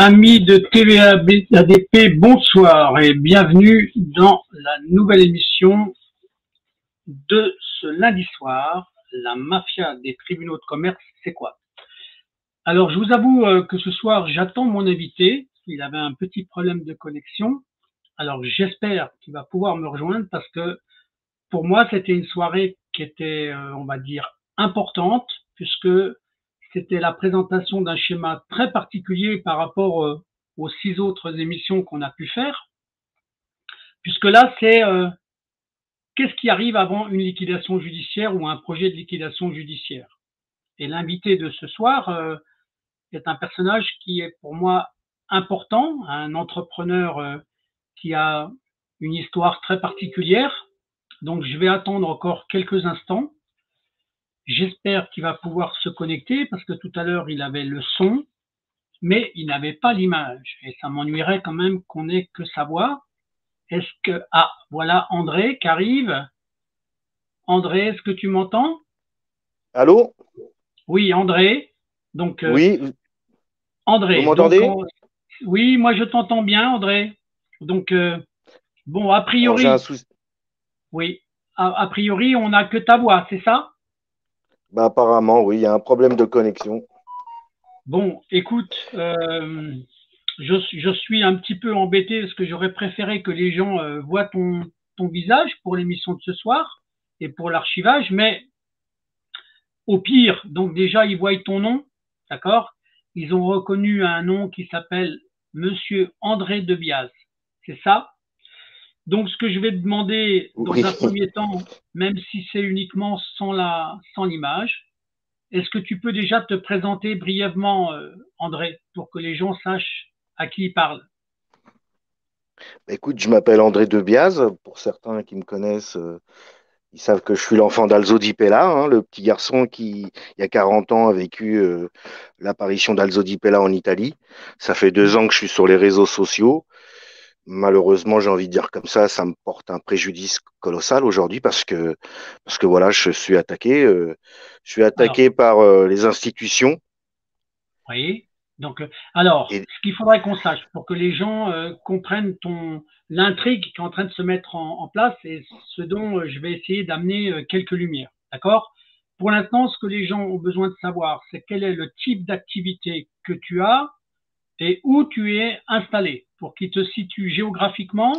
Amis de TVA ADP, bonsoir et bienvenue dans la nouvelle émission de ce lundi soir, la mafia des tribunaux de commerce, c'est quoi? Alors, je vous avoue que ce soir, j'attends mon invité. Il avait un petit problème de connexion. Alors, j'espère qu'il va pouvoir me rejoindre parce que pour moi, c'était une soirée qui était, on va dire, importante puisque c'était la présentation d'un schéma très particulier par rapport aux 6 autres émissions qu'on a pu faire. Puisque là, c'est qu'est-ce qui arrive avant une liquidation judiciaire ou un projet de liquidation judiciaire. Et l'invité de ce soir est un personnage qui est pour moi important, un entrepreneur qui a une histoire très particulière. Donc, je vais attendre encore quelques instants. J'espère qu'il va pouvoir se connecter parce que tout à l'heure, il avait le son, mais il n'avait pas l'image. Et ça m'ennuierait quand même qu'on ait que sa voix. Est-ce que... Ah, voilà André qui arrive. André, est-ce que tu m'entends? Allô? Oui, André. Donc, Oui, vous André. Donc, m'entendez? oui, moi je t'entends bien, André. Donc, bon, a Alors j'ai un priori, souci. oui, a priori, on n'a que ta voix, c'est ça? Bah, apparemment, oui, il y a un problème de connexion. Bon, écoute, je suis un petit peu embêté parce que j'aurais préféré que les gens voient ton visage pour l'émission de ce soir et pour l'archivage, mais au pire, donc déjà, ils voient ton nom, d'accord? Ils ont reconnu un nom qui s'appelle Monsieur André Debiaz, c'est ça? Donc, ce que je vais te demander dans Oui. un premier temps, même si c'est uniquement sans l'image, est-ce que tu peux déjà te présenter brièvement, André, pour que les gens sachent à qui ils parlent? Écoute, je m'appelle André Debiaz. Pour certains qui me connaissent, ils savent que je suis l'enfant d'Alzo Di Pella, hein, le petit garçon qui, il y a 40 ans, a vécu l'apparition d'Alzo Di Pella en Italie. Ça fait 2 ans que je suis sur les réseaux sociaux. Malheureusement, j'ai envie de dire comme ça me porte un préjudice colossal aujourd'hui parce que voilà, je suis Alors, attaqué par les institutions. oui. Donc, alors, Et ce qu'il faudrait qu'on sache pour que les gens comprennent l'intrigue qui est en train de se mettre en place et ce dont je vais essayer d'amener quelques lumières. D'accord? Pour l'instant, ce que les gens ont besoin de savoir, c'est quel est le type d'activité que tu as et où tu es installé pour qu'ils te situent géographiquement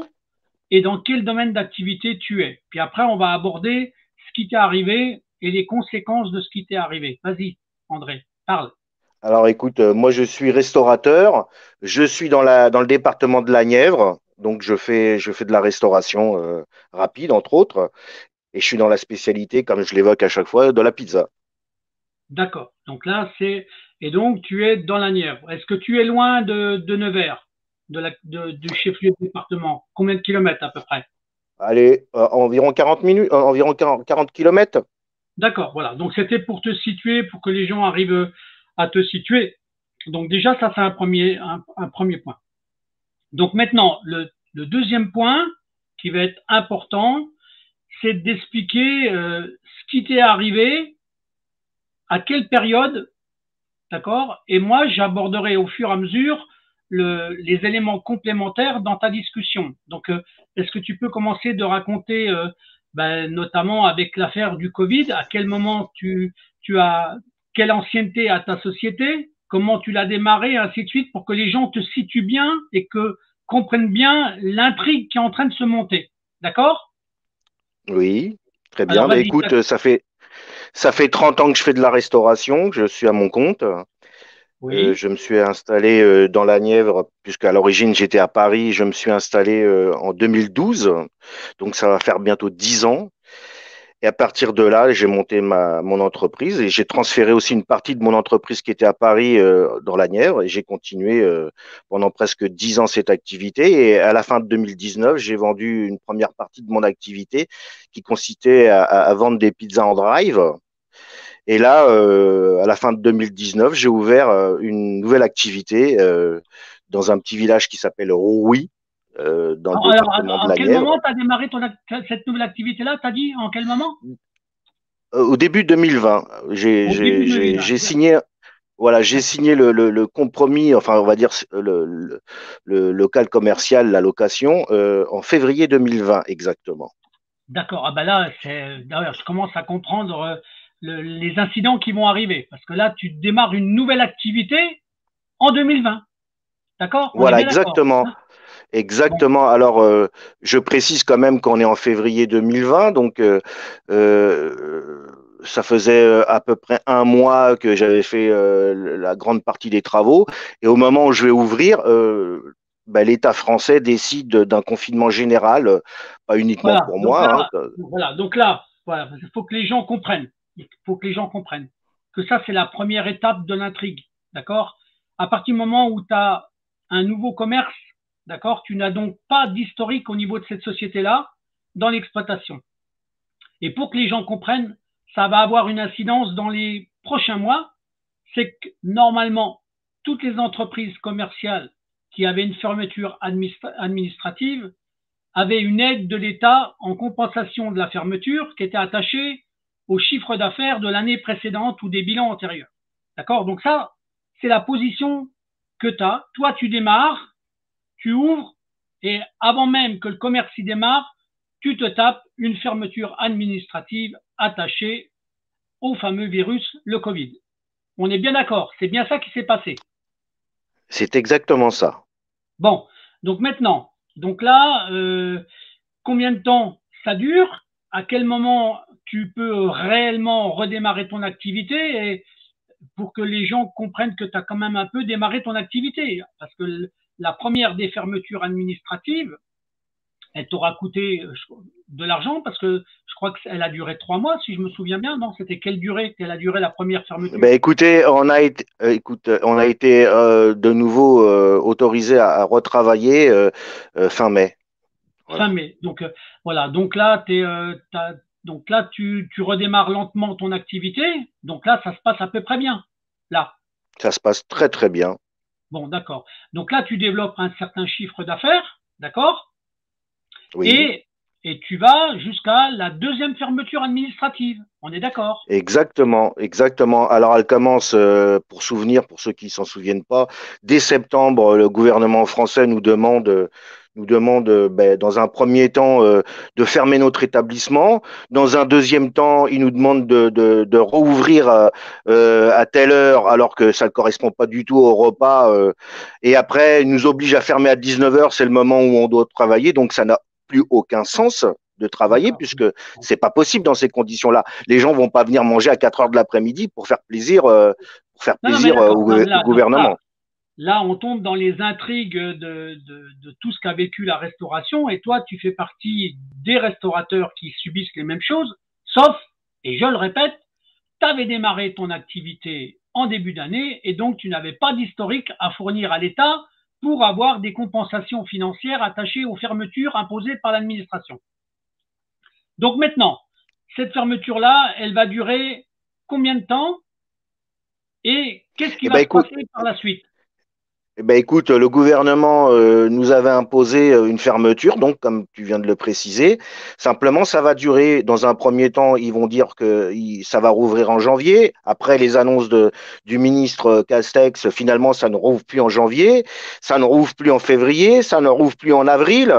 et dans quel domaine d'activité tu es. Puis après, on va aborder ce qui t'est arrivé et les conséquences de ce qui t'est arrivé. Vas-y, André, parle. alors écoute, moi je suis restaurateur, je suis dans le département de la Nièvre, donc je fais de la restauration rapide entre autres, et je suis dans la spécialité, comme je l'évoque à chaque fois, de la pizza. D'accord. Donc là, c'est et donc tu es dans la Nièvre. Est-ce que tu es loin de Nevers, du chef-lieu de département? Combien de kilomètres à peu près? Allez, environ 40 minutes, environ 40 kilomètres. D'accord. Voilà. Donc c'était pour te situer, pour que les gens arrivent à te situer. Donc déjà, ça c'est un premier point. Donc maintenant, le deuxième point qui va être important, c'est d'expliquer ce qui t'est arrivé, à quelle période. D'accord? Et moi, j'aborderai au fur et à mesure les éléments complémentaires dans ta discussion. Donc, est-ce que tu peux commencer de raconter, notamment avec l'affaire du Covid, à quel moment tu as, quelle ancienneté à ta société, comment tu l'as démarré, ainsi de suite, pour que les gens te situent bien et que comprennent bien l'intrigue qui est en train de se monter. D'accord? Oui, très Alors, bien. Bah, vas-y. écoute, ça fait 30 ans que je fais de la restauration, que je suis à mon compte. Oui, Je me suis installé dans la Nièvre, puisqu'à l'origine j'étais à Paris. Je me suis installé en 2012, donc ça va faire bientôt 10 ans. Et à partir de là, j'ai monté mon entreprise et j'ai transféré aussi une partie de mon entreprise qui était à Paris dans la Nièvre et j'ai continué pendant presque 10 ans cette activité. Et à la fin de 2019, j'ai vendu une première partie de mon activité qui consistait à vendre des pizzas en drive. Et là, à la fin de 2019, j'ai ouvert une nouvelle activité dans un petit village qui s'appelle Rouy, dans le alors, département de en la quel moment Nièvre. tu as démarré cette nouvelle activité-là? Tu as dit en quel moment? Au début 2020, Au début de l'année. j'ai signé. voilà, j'ai signé le compromis, enfin, on va dire le local commercial, la location, en février 2020 exactement. D'accord. Ah ben là, d'ailleurs, je commence à comprendre les incidents qui vont arriver. Parce que là, tu démarres une nouvelle activité en 2020. D'accord? On est Voilà, bien d'accord, exactement. hein? Bon, Exactement. Alors, je précise quand même qu'on est en février 2020, donc ça faisait à peu près un mois que j'avais fait la grande partie des travaux. Et au moment où je vais ouvrir, ben, l'État français décide d'un confinement général, pas uniquement voilà. pour moi, hein. Donc là, voilà, il faut que les gens comprennent. Il faut que les gens comprennent que ça, c'est la première étape de l'intrigue. D'accord? À partir du moment où tu as un nouveau commerce, d'accord, tu n'as donc pas d'historique au niveau de cette société-là dans l'exploitation. Et pour que les gens comprennent, ça va avoir une incidence dans les prochains mois. C'est que normalement, toutes les entreprises commerciales qui avaient une fermeture administrative avaient une aide de l'État en compensation de la fermeture qui était attachée au chiffre d'affaires de l'année précédente ou des bilans antérieurs. D'accord? Donc ça, c'est la position que tu as. Toi, tu démarres, tu ouvres, et avant même que le commerce y démarre, tu te tapes une fermeture administrative attachée au fameux virus, le Covid. On est bien d'accord, c'est bien ça qui s'est passé. C'est exactement ça. Bon, donc maintenant, donc là, combien de temps ça dure? À quel moment tu peux réellement redémarrer ton activité et pour que les gens comprennent que tu as quand même un peu démarré ton activité? Parce que la première des fermetures administratives, elle t'aura coûté de l'argent parce que je crois qu'elle a duré 3 mois, si je me souviens bien. Non, c'était quelle durée qu'elle a duré la première fermeture? Ben écoutez, on a été de nouveau autorisé à retravailler fin mai. Fin Voilà. mai. Donc voilà. Donc là, donc là, tu redémarres lentement ton activité. Donc là, ça se passe à peu près bien. Là. Ça se passe très très bien. Bon, d'accord. Donc là, tu développes un certain chiffre d'affaires, d'accord? Oui. Et, et tu vas jusqu'à la deuxième fermeture administrative. On est d'accord? Exactement, exactement. Alors, elle commence, pour souvenir, pour ceux qui s'en souviennent pas, dès septembre, le gouvernement français nous demande, ben, dans un premier temps, de fermer notre établissement. Dans un deuxième temps, il nous demande de rouvrir à telle heure, alors que ça ne correspond pas du tout au repas. Et après, il nous oblige à fermer à 19 heures, c'est le moment où on doit travailler. Donc, ça n'a plus aucun sens de travailler D'accord. puisque c'est pas possible dans ces conditions-là. Les gens vont pas venir manger à 4 heures de l'après-midi pour faire Non, non, mais plaisir d'accord. Non, mais au là, donc gouvernement. là, on tombe dans les intrigues de tout ce qu'a vécu la restauration. Et toi, tu fais partie des restaurateurs qui subissent les mêmes choses, sauf, et je le répète, tu avais démarré ton activité en début d'année et donc tu n'avais pas d'historique à fournir à l'État pour avoir des compensations financières attachées aux fermetures imposées par l'administration. Donc maintenant, cette fermeture-là, elle va durer combien de temps et qu'est-ce qui Eh ben va se écoute, passer par la suite? Eh ben, écoute, le gouvernement nous avait imposé une fermeture, donc comme tu viens de le préciser. Simplement, ça va durer. Dans un premier temps, ils vont dire que ça va rouvrir en janvier. Après les annonces du ministre Castex, finalement, ça ne rouvre plus en janvier, ça ne rouvre plus en février, ça ne rouvre plus en avril.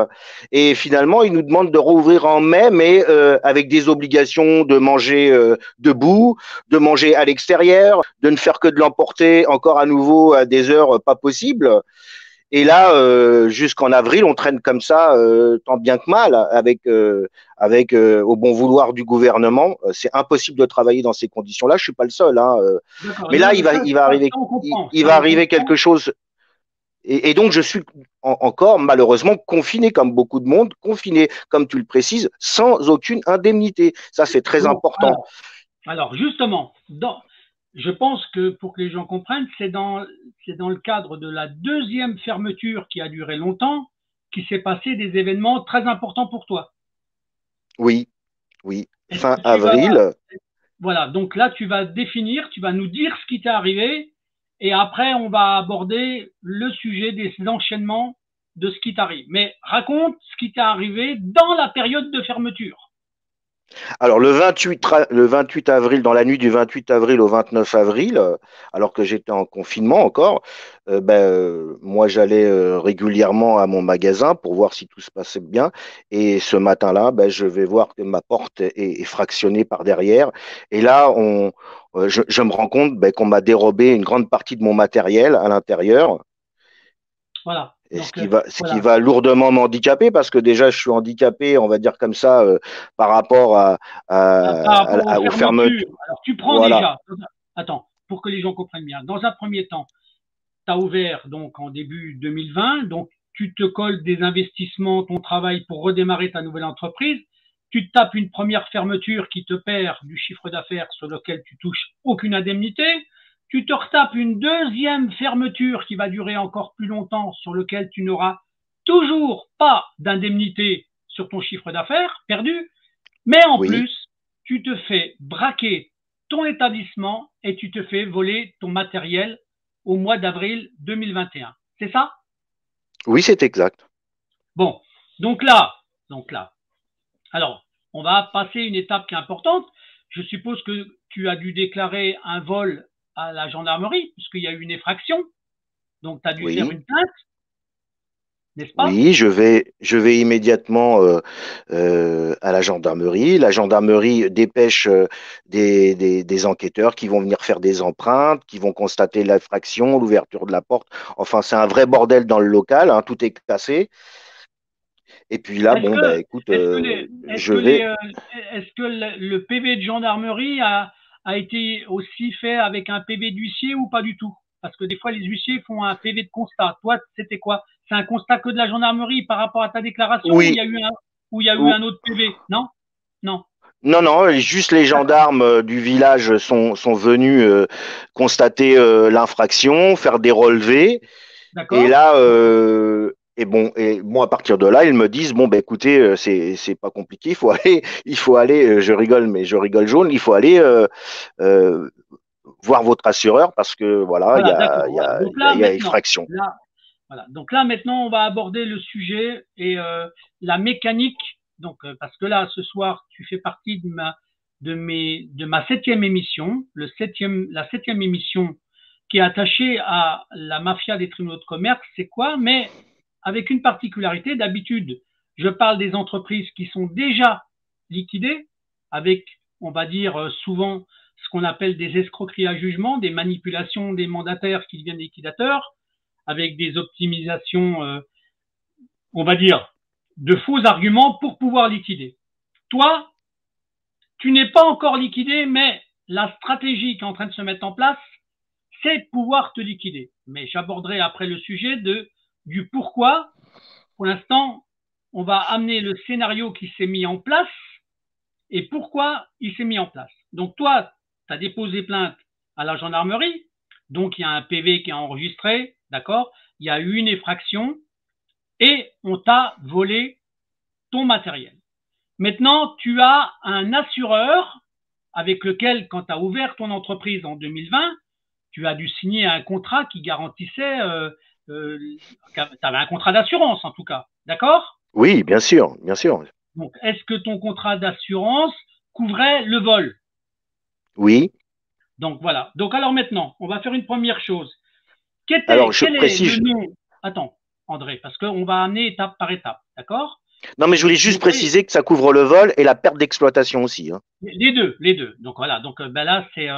Et finalement, ils nous demandent de rouvrir en mai, mais avec des obligations de manger debout, de manger à l'extérieur, de ne faire que de l'emporter encore à nouveau à des heures pas possibles. Et là, jusqu'en avril, on traîne comme ça, tant bien que mal, au bon vouloir du gouvernement. C'est impossible de travailler dans ces conditions-là. Je suis pas le seul, hein. D'accord. Mais là, Non, mais ça, on comprend. il Ça, va on arriver quelque comprend. chose. Et donc, je suis encore malheureusement confiné, comme beaucoup de monde, confiné, comme tu le précises, sans aucune indemnité. Ça, c'est très Bon, important. alors justement, je pense que pour que les gens comprennent, c'est dans le cadre de la deuxième fermeture qui a duré longtemps qu'il s'est passé des événements très importants pour toi. Oui, oui. Est-ce Fin que tu vas, avril. voilà, donc là, tu vas définir, tu vas nous dire ce qui t'est arrivé, et après, on va aborder le sujet des enchaînements de ce qui t'arrive. Mais raconte ce qui t'est arrivé dans la période de fermeture. Alors le 28 avril, dans la nuit du 28 avril au 29 avril, alors que j'étais en confinement encore, moi j'allais régulièrement à mon magasin pour voir si tout se passait bien. Et ce matin-là, je vais voir que ma porte est fractionnée par derrière. Et là, je me rends compte qu'on m'a dérobé une grande partie de mon matériel à l'intérieur. Voilà. Et Donc, ce qui voilà. va lourdement m'handicaper, parce que déjà je suis handicapé, on va dire comme ça, par rapport Par rapport aux aux fermetures. fermetures. Alors, tu prends Voilà. déjà, attends, pour que les gens comprennent bien. Dans un premier temps, tu as ouvert donc en début 2020, donc tu te colles des investissements, ton travail pour redémarrer ta nouvelle entreprise. Tu te tapes une première fermeture qui te perd du chiffre d'affaires sur lequel tu touches aucune indemnité. Tu te retapes une deuxième fermeture qui va durer encore plus longtemps, sur lequel tu n'auras toujours pas d'indemnité sur ton chiffre d'affaires perdu. Mais en Oui. plus, tu te fais braquer ton établissement et tu te fais voler ton matériel au mois d'avril 2021. C'est ça? Oui, c'est exact. Bon, donc là, alors, on va passer une étape qui est importante. Je suppose que tu as dû déclarer un vol à la gendarmerie, puisqu'il y a eu une effraction. Donc, tu as dû faire Oui. une plainte, n'est-ce pas? Oui, je vais immédiatement à la gendarmerie. La gendarmerie dépêche des enquêteurs qui vont venir faire des empreintes, qui vont constater l'infraction, l'ouverture de la porte. Enfin, c'est un vrai bordel dans le local, hein, tout est cassé. Et puis là, Est-ce bon, que, écoute, est-ce que les, est-ce je que les, vais. est-ce que le PV de gendarmerie a été aussi fait avec un PV d'huissier ou pas du tout? Parce que des fois, les huissiers font un PV de constat. Toi, c'était quoi? C'est un constat que de la gendarmerie par rapport à ta déclaration ou il Oui. y a eu ou- un autre PV? Non? Non. Non, non, juste les D'accord. gendarmes du village sont venus constater l'infraction, faire des relevés. Et D'accord. là, et bon, à partir de là, ils me disent, bon, écoutez, c'est pas compliqué, il faut aller, je rigole, mais je rigole jaune, il faut aller euh, voir votre assureur parce que voilà, Voilà, d'accord. Voilà. il y a effraction. Donc là, maintenant, on va aborder le sujet et la mécanique. Donc, parce que là, ce soir, tu fais partie de ma septième émission, la septième émission qui est attachée à la mafia des tribunaux de commerce. C'est quoi? Mais avec une particularité. D'habitude, je parle des entreprises qui sont déjà liquidées, avec, on va dire, souvent ce qu'on appelle des escroqueries à jugement, des manipulations des mandataires qui deviennent liquidateurs, avec des optimisations, on va dire, de faux arguments pour pouvoir liquider. Toi, tu n'es pas encore liquidé, mais la stratégie qui est en train de se mettre en place, c'est de pouvoir te liquider. Mais j'aborderai après le sujet du pourquoi. Pour l'instant, on va amener le scénario qui s'est mis en place et pourquoi il s'est mis en place. Donc toi, tu as déposé plainte à la gendarmerie, donc il y a un PV qui est enregistré, d'accord? Il y a eu une effraction et on t'a volé ton matériel. Maintenant, tu as un assureur avec lequel, quand tu as ouvert ton entreprise en 2020, tu as dû signer un contrat qui garantissait, tu avais un contrat d'assurance en tout cas, d'accord? Oui, bien sûr, bien sûr. Donc, est-ce que ton contrat d'assurance couvrait le vol? Oui. Donc voilà. Donc alors maintenant, on va faire une première chose. Alors, je Quel est le précise. nom? Attends, André, parce qu'on va amener étape par étape, d'accord? Non, mais je voulais juste Donc préciser que ça couvre le vol et la perte d'exploitation aussi, hein. les deux, les deux. Donc voilà. Donc là, c'est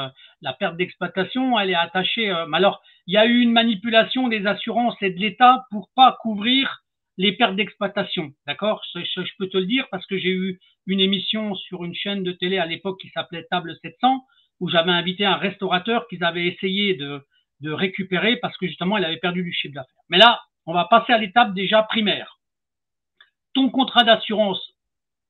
la perte d'exploitation, elle est attachée. Mais alors, il y a eu une manipulation des assurances et de l'État pour pas couvrir les pertes d'exploitation, d'accord? Je peux te le dire parce que j'ai eu une émission sur une chaîne de télé à l'époque qui s'appelait Table 700 où j'avais invité un restaurateur qu'ils avaient essayé de récupérer parce que justement il avait perdu du chiffre d'affaires. Mais là, on va passer à l'étape déjà primaire. Ton contrat d'assurance,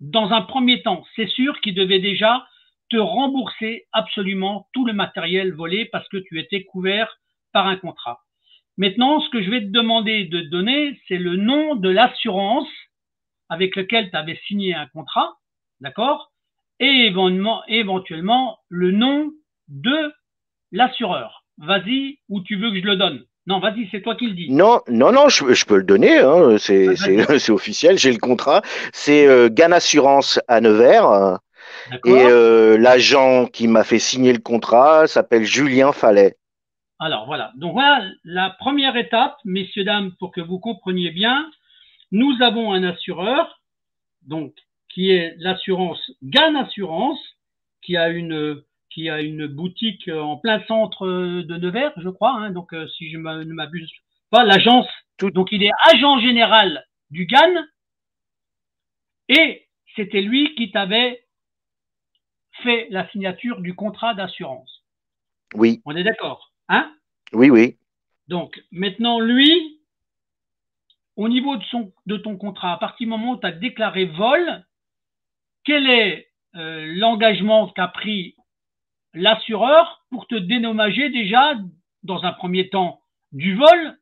dans un premier temps, c'est sûr qu'il devait déjà te rembourser absolument tout le matériel volé parce que tu étais couvert par un contrat. Maintenant, ce que je vais te demander de donner, c'est le nom de l'assurance avec lequel tu avais signé un contrat, d'accord? Et éventuellement le nom de l'assureur. Vas-y, où tu veux que je le donne. Non, vas-y, c'est toi qui le dis. Non, non, non, je peux le donner, hein, Vas-y. c'est officiel, j'ai le contrat. C'est Gann Assurance à Nevers. Et D'accord? l'agent qui m'a fait signer le contrat s'appelle Julien Fallet. Alors voilà. Donc voilà la première étape, messieurs, dames, pour que vous compreniez bien. Nous avons un assureur, donc qui est l'assurance Gann Assurance, qui a une boutique en plein centre de Nevers, je crois. Hein, donc si je ne m'abuse pas, l'agence. Tout, Donc il est agent général du Gann et c'était lui qui t'avait fait la signature du contrat d'assurance. oui, On est d'accord, hein? oui, oui. Donc maintenant lui, au niveau de ton contrat, à partir du moment où tu as déclaré vol, quel est l'engagement qu'a pris l'assureur pour te dédommager déjà, dans un premier temps, du vol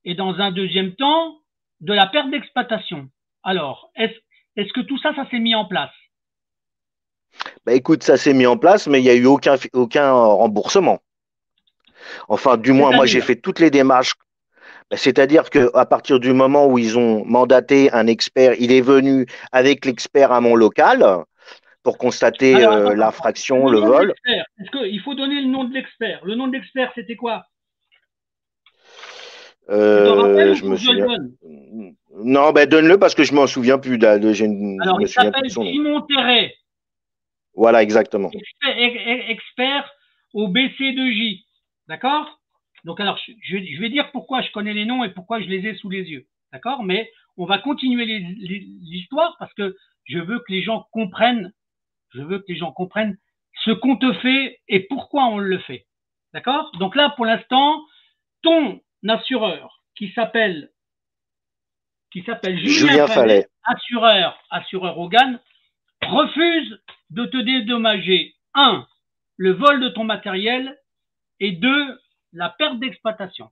et dans un deuxième temps, de la perte d'exploitation. Alors, est-ce que tout ça, ça s'est mis en place? Bah, écoute, ça s'est mis en place, mais il n'y a eu aucun remboursement. Enfin, du moins, moi, j'ai C'est-à-dire, fait toutes les démarches. Bah, c'est-à-dire qu'à partir du moment où ils ont mandaté un expert, il est venu avec l'expert à mon local pour constater alors attends, attends. l'infraction, Le le nom de vol. l'expert, est-ce qu'il faut donner le nom de l'expert? Le nom de l'expert, c'était quoi? Tu t'en rappelles ou Je faut me que je le souviens. donne? Non, ben donne-le parce que je m'en souviens plus. Je Alors, me il souviens plus de s'appelle son nom. Simon Terret, Voilà, exactement. expert au BC2J. D'accord? Donc, alors, je vais dire pourquoi je connais les noms et pourquoi je les ai sous les yeux. D'accord? Mais on va continuer l'histoire parce que je veux que les gens comprennent, je veux que les gens comprennent ce qu'on te fait et pourquoi on le fait. D'accord? Donc là, pour l'instant, ton assureur qui s'appelle Julien Julien Fallet, Fallet. assureur Hogan, refuse de te dédommager, un, le vol de ton matériel et deux, la perte d'exploitation.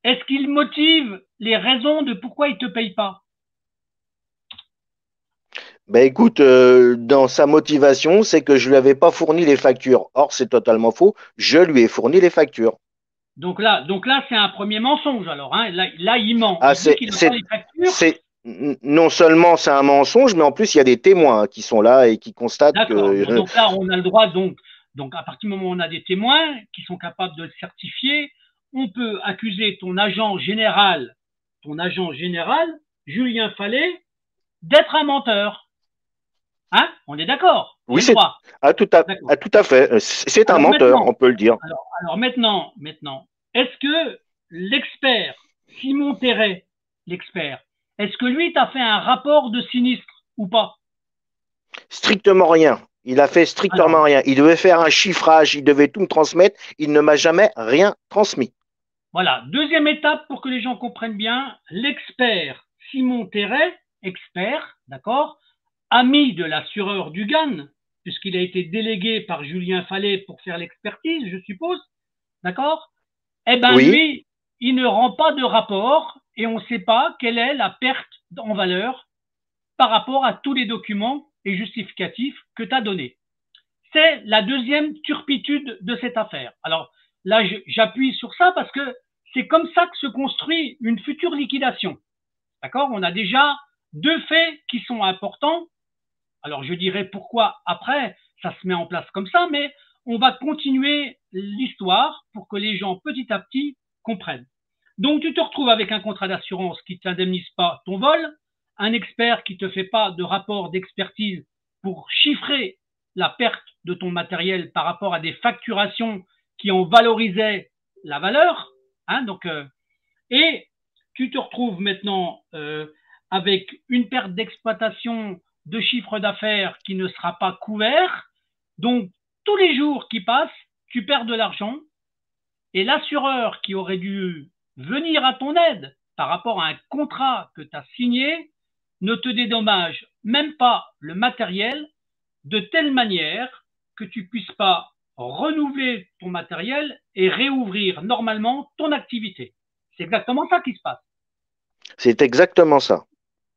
Est-ce qu'il motive les raisons de pourquoi il ne te paye pas? Ben écoute, dans sa motivation, c'est que je lui avais pas fourni les factures. Or, c'est totalement faux. Je lui ai fourni les factures. Donc là, c'est un premier mensonge. Alors, hein, là, il ment. Ah, Il dit qu'il n'a pas les factures. non seulement c'est un mensonge, mais en plus il y a des témoins qui sont là et qui constatent D'accord. Bon, que donc là, on a le droit. Donc, à partir du moment où on a des témoins qui sont capables de le certifier, on peut accuser ton agent général, Julien Fallet, d'être un menteur. Hein? On est d'accord. J'ai oui, le droit. D'accord. tout à fait. C'est un Alors menteur, on maintenant, peut le dire. alors maintenant, est-ce que l'expert, Simon Terret, l'expert, est-ce que lui t'a fait un rapport de sinistre ou pas? Strictement rien. Il a fait Alors, strictement rien. Il devait faire un chiffrage, il devait tout me transmettre. Il ne m'a jamais rien transmis. voilà. Deuxième étape pour que les gens comprennent bien, l'expert Simon Terret, expert, d'accord, ami de l'assureur Dugan, puisqu'il a été délégué par Julien Fallet pour faire l'expertise, je suppose, d'accord? Eh ben Oui, lui, il ne rend pas de rapport et on ne sait pas quelle est la perte en valeur par rapport à tous les documents et justificatifs que tu as donnés. C'est la deuxième turpitude de cette affaire. Alors là, j'appuie sur ça parce que c'est comme ça que se construit une future liquidation. D'accord? On a déjà deux faits qui sont importants. Alors je dirais pourquoi après ça se met en place comme ça, mais on va continuer l'histoire pour que les gens petit à petit comprennent. Donc tu te retrouves avec un contrat d'assurance qui ne t'indemnise pas ton vol, un expert qui ne te fait pas de rapport d'expertise pour chiffrer la perte de ton matériel par rapport à des facturations qui en valorisaient la valeur. Hein, et tu te retrouves maintenant avec une perte d'exploitation de chiffre d'affaires qui ne sera pas couvert. Donc, tous les jours qui passent, tu perds de l'argent et l'assureur qui aurait dû venir à ton aide par rapport à un contrat que tu as signé ne te dédommage même pas le matériel de telle manière que tu puisses pas renouveler ton matériel et réouvrir normalement ton activité. C'est exactement ça qui se passe. c'est exactement ça.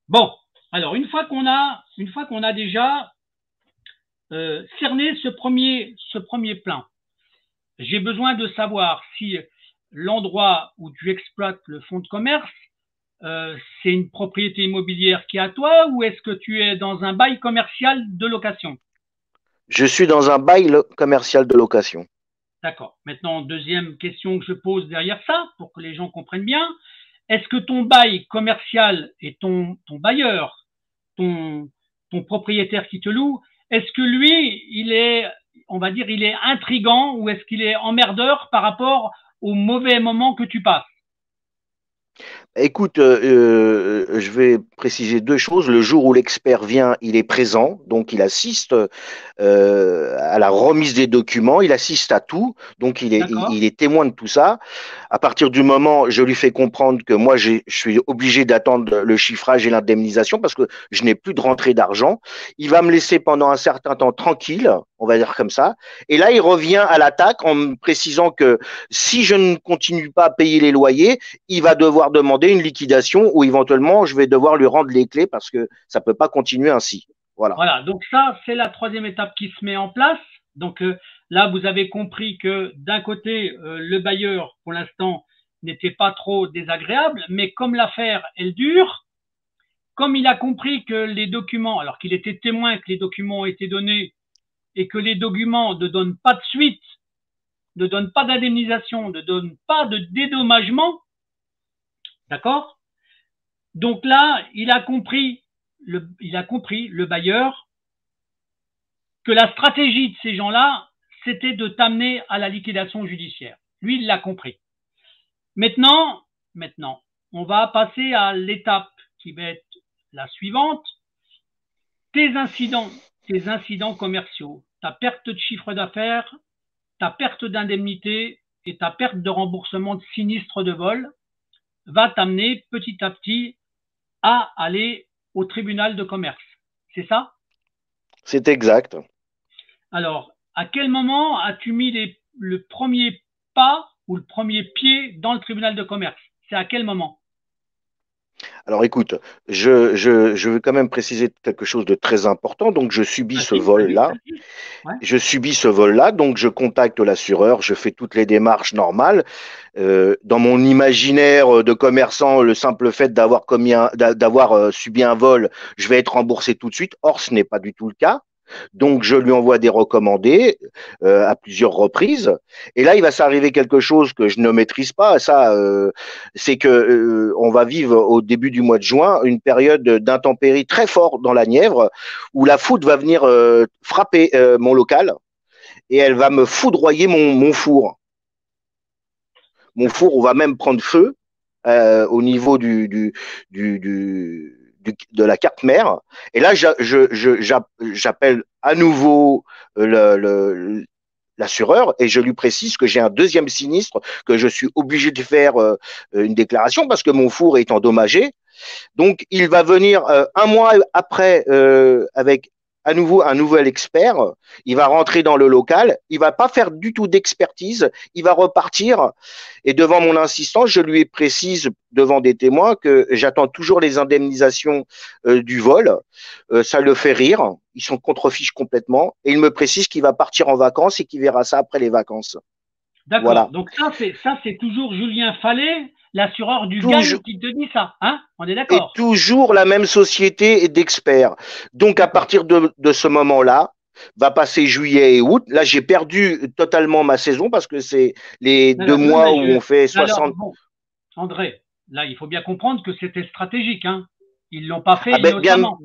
Bon, alors une fois qu'on a déjà cerné ce premier plan, j'ai besoin de savoir si l'endroit où tu exploites le fonds de commerce, c'est une propriété immobilière qui est à toi ou est-ce que tu es dans un bail commercial de location? Je suis dans un bail commercial de location. D'accord. Maintenant, deuxième question que je pose derrière ça, pour que les gens comprennent bien. Est-ce que ton bail commercial et ton bailleur, ton, ton propriétaire qui te loue, est-ce que lui, il est, on va dire, il est intrigant ou est-ce qu'il est emmerdeur par rapport au mauvais moment que tu passes? Écoute, je vais préciser deux choses. Le jour où l'expert vient, il est présent, donc il assiste à la remise des documents, il assiste à tout, donc D'accord? il est témoin de tout ça. À partir du moment, je lui fais comprendre que moi, je suis obligé d'attendre le chiffrage et l'indemnisation parce que je n'ai plus de rentrée d'argent. Il va me laisser pendant un certain temps tranquille, on va dire comme ça. Et là, il revient à l'attaque en me précisant que si je ne continue pas à payer les loyers, il va devoir demander une liquidation ou éventuellement, je vais devoir lui rendre les clés parce que ça ne peut pas continuer ainsi. Voilà. Voilà, donc ça, c'est la troisième étape qui se met en place. Donc là, vous avez compris que d'un côté, le bailleur, pour l'instant, n'était pas trop désagréable, mais comme l'affaire, elle dure, comme il a compris que les documents, alors qu'il était témoin que les documents ont été donnés et que les documents ne donnent pas de suite, ne donnent pas d'indemnisation, ne donnent pas de dédommagement, d'accord? Donc là, il a compris, le bailleur, que la stratégie de ces gens-là, c'était de t'amener à la liquidation judiciaire. Lui, il l'a compris. Maintenant, on va passer à l'étape qui va être la suivante. Tes incidents commerciaux, ta perte de chiffre d'affaires, ta perte d'indemnité et ta perte de remboursement de sinistre de vol va t'amener petit à petit à aller au tribunal de commerce. C'est ça? C'est exact. Alors, à quel moment as-tu mis le premier pas ou le premier pied dans le tribunal de commerce? C'est à quel moment? Alors écoute, je veux quand même préciser quelque chose de très important. Donc je subis ce Vas-y, vas-y, vol-là. vas-y. Ouais. Je subis ce vol-là, donc je contacte l'assureur, je fais toutes les démarches normales. Dans mon imaginaire de commerçant, le simple fait d'avoir subi un vol, je vais être remboursé tout de suite. Or, ce n'est pas du tout le cas. Donc, je lui envoie des recommandés à plusieurs reprises. Et là, il va s'arriver quelque chose que je ne maîtrise pas. Ça, c'est que on va vivre au début du mois de juin une période d'intempéries très forte dans la Nièvre, où la foudre va venir frapper mon local et elle va me foudroyer mon four. Mon four, on va même prendre feu au niveau de la carte mère. Et là, j'appelle à nouveau l'assureur et je lui précise que j'ai un deuxième sinistre, que je suis obligé de faire une déclaration parce que mon four est endommagé. Donc, il va venir un mois après avec à nouveau un nouvel expert. Il va rentrer dans le local. Il va pas faire du tout d'expertise. Il va repartir. Et devant mon insistance, je lui précise devant des témoins que j'attends toujours les indemnisations du vol. Ça le fait rire. Ils sont contrefiches complètement. Et il me précise qu'il va partir en vacances et qu'il verra ça après les vacances. D'accord. Voilà. Donc ça c'est toujours Julien Fallet, l'assureur du Gagne, Toujours, qui te dit ça, hein? On est et d'accord? toujours la même société d'experts. Donc, à D'accord. partir de ce moment-là, va passer juillet et août. Là, j'ai perdu totalement ma saison parce que c'est les deux D'accord. Oui, mois mais où on fait alors 60. bon, André, là il faut bien comprendre que c'était stratégique, hein. Ils l'ont pas fait Ah ben, bien, innocemment.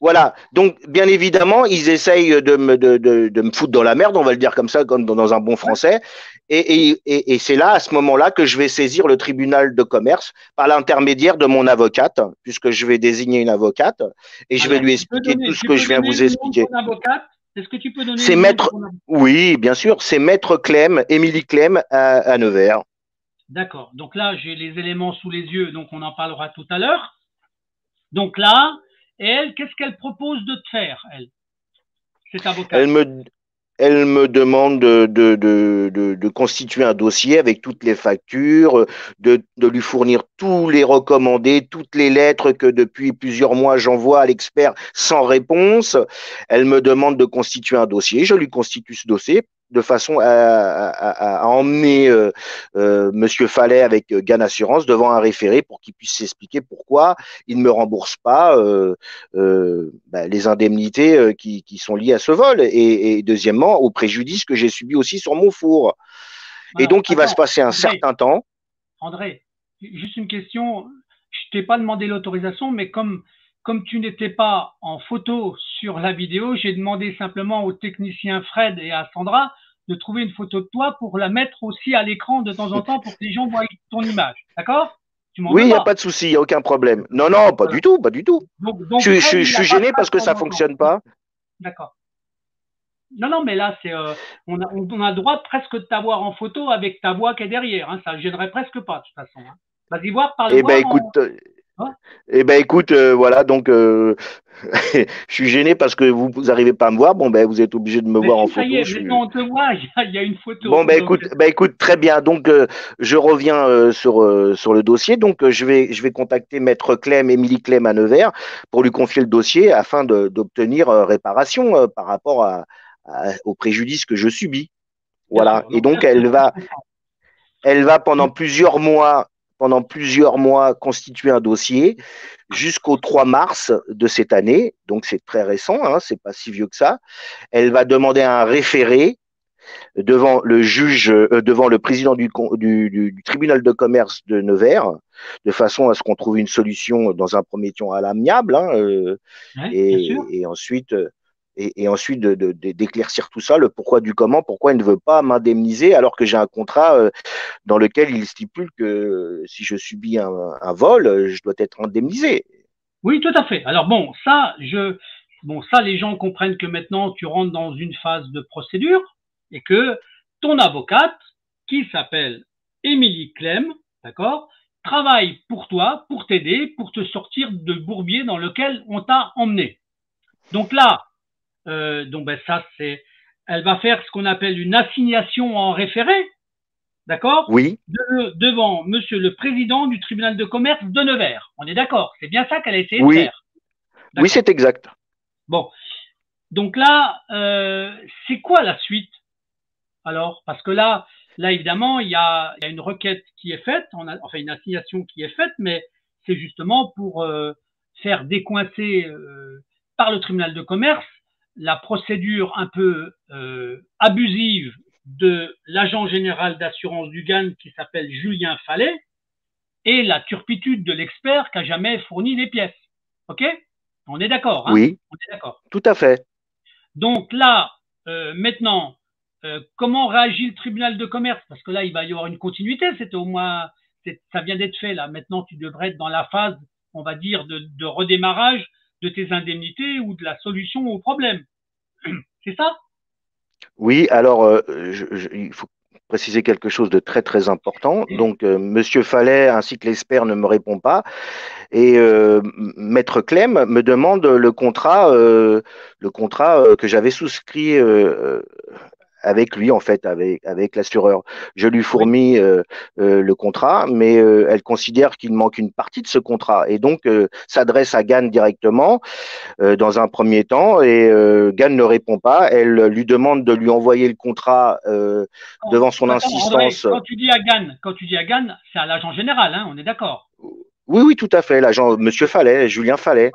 voilà. Donc, bien évidemment, ils essayent de me foutre dans la merde, on va le dire comme ça, comme dans un bon Ouais. français. Et c'est là, à ce moment-là, que je vais saisir le tribunal de commerce par l'intermédiaire de mon avocate, puisque je vais désigner une avocate et je vais Alors, lui expliquer tout ce tu que peux je viens donner vous le nom de expliquer. ton avocate? Est-ce que tu peux donner C'est le nom de maître, ton avocate? oui, bien sûr, c'est maître Clem, Émilie Clem à Nevers. D'accord. Donc là, j'ai les éléments sous les yeux, donc on en parlera tout à l'heure. Donc là, et elle, qu'est-ce qu'elle propose de te faire, elle, cette Elle avocate? me, Elle me demande de constituer un dossier avec toutes les factures, de lui fournir tous les recommandés, toutes les lettres que depuis plusieurs mois j'envoie à l'expert sans réponse. Elle me demande de constituer un dossier. Je lui constitue ce dossier. de façon à emmener Monsieur Fallet avec GAN Assurance devant un référé pour qu'il puisse s'expliquer pourquoi il ne me rembourse pas les indemnités qui sont liées à ce vol et deuxièmement au préjudice que j'ai subi aussi sur mon four. Et Alors, donc il va se attends, passer un André, certain temps. André, juste une question. Je t'ai pas demandé l'autorisation, mais comme tu n'étais pas en photo sur la vidéo, j'ai demandé simplement au technicien Fred et à Sandra de trouver une photo de toi pour la mettre aussi à l'écran de temps en temps pour que les gens voient ton image. D'accord? Tu m'en Oui, veux il n'y a pas? pas de souci, il n'y a aucun problème. Non, non, pas Voilà. du tout, pas du tout. Donc Fred, Je il n'a suis pas gêné ça parce de que temps ça en temps. fonctionne pas. D'accord. Non, non, mais là, on a le droit presque de t'avoir en photo avec ta voix qui est derrière. Hein. Ça ne gênerait presque pas, de toute façon. Hein. Vas-y voir, parle Eh ben voir écoute, en. Hein. voilà, donc je suis gêné parce que vous n'arrivez pas à me voir. Bon ben vous êtes obligé de me Mais voir en si, ça y photo. est, maintenant on te voit, il y a une photo. Bon ben écoute, très bien. Donc je reviens sur le dossier. Donc je vais contacter Maître Clem, Émilie Clem à Nevers pour lui confier le dossier afin d'obtenir réparation par rapport au préjudice que je subis. Bien Voilà. sûr. Et Donc, donc je comprends. elle va pendant plusieurs mois constituer un dossier jusqu'au 3 mars de cette année. Donc c'est très récent, hein, c'est pas si vieux que ça. Elle va demander un référé devant le juge, devant le président du tribunal de commerce de Nevers, de façon à ce qu'on trouve une solution dans un premier temps à l'amiable, hein, Ouais, bien sûr. et ensuite ensuite d'éclaircir tout ça, le pourquoi du comment, pourquoi il ne veut pas m'indemniser alors que j'ai un contrat dans lequel il stipule que si je subis un vol, je dois être indemnisé. Oui, tout à fait. Alors bon, ça, les gens comprennent que maintenant tu rentres dans une phase de procédure et que ton avocate, qui s'appelle Émilie Clem, d'accord, travaille pour toi, pour t'aider, pour te sortir de bourbier dans lequel on t'a emmené. Donc là, ben ça elle va faire ce qu'on appelle une assignation en référé, d'accord, Oui, devant Monsieur le Président du tribunal de commerce de Nevers. On est d'accord, c'est bien ça qu'elle a essayé de oui, faire. oui, D'accord. c'est exact. Bon, donc là, c'est quoi la suite alors? Parce que là évidemment, il y a une requête qui est faite, enfin une assignation qui est faite, mais c'est justement pour faire décoincer par le tribunal de commerce la procédure un peu abusive de l'agent général d'assurance du GAN qui s'appelle Julien Fallet et la turpitude de l'expert qui a jamais fourni les pièces. Ok? On est d'accord, hein? Oui, On est d'accord. tout à fait. Donc là, maintenant, comment réagit le tribunal de commerce? Parce que là, il va y avoir une continuité. C'était au moins, ça vient d'être fait là. Maintenant, tu devrais être dans la phase, on va dire, de redémarrage de tes indemnités ou de la solution au problème. C'est ça? Oui, alors il faut préciser quelque chose de très très important. Donc, Monsieur Fallet ainsi que l'expert ne me répond pas et Maître Clem me demande le contrat que j'avais souscrit avec lui en fait, avec l'assureur. Je lui Oui. fournis le contrat, mais elle considère qu'il manque une partie de ce contrat et donc s'adresse à Gann directement dans un premier temps et Gann ne répond pas. Elle lui demande de lui envoyer le contrat devant son Attends, André, insistance. quand tu dis à Gann, c'est à l'agent général, hein, on est d'accord. Oui, oui, tout à fait, l'agent Monsieur Fallet, Julien Fallet.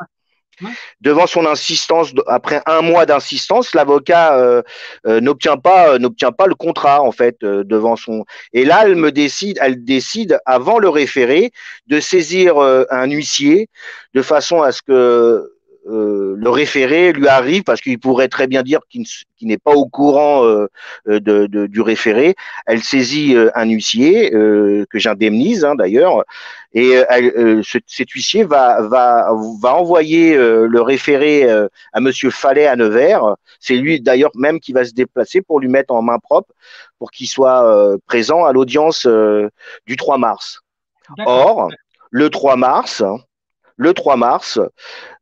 Ouais. Devant son insistance, après un mois d'insistance, l'avocat n'obtient pas le contrat en fait devant son. Et là, elle décide avant le référé de saisir un huissier de façon à ce que le référé lui arrive parce qu'il pourrait très bien dire qu'il n'est pas au courant du référé. Elle saisit un huissier que j'indemnise hein, d'ailleurs et cet huissier va envoyer le référé à Monsieur Fallet à Nevers. C'est lui d'ailleurs même qui va se déplacer pour lui mettre en main propre pour qu'il soit présent à l'audience du 3 mars. D'accord. Or, le 3 mars, le 3 mars,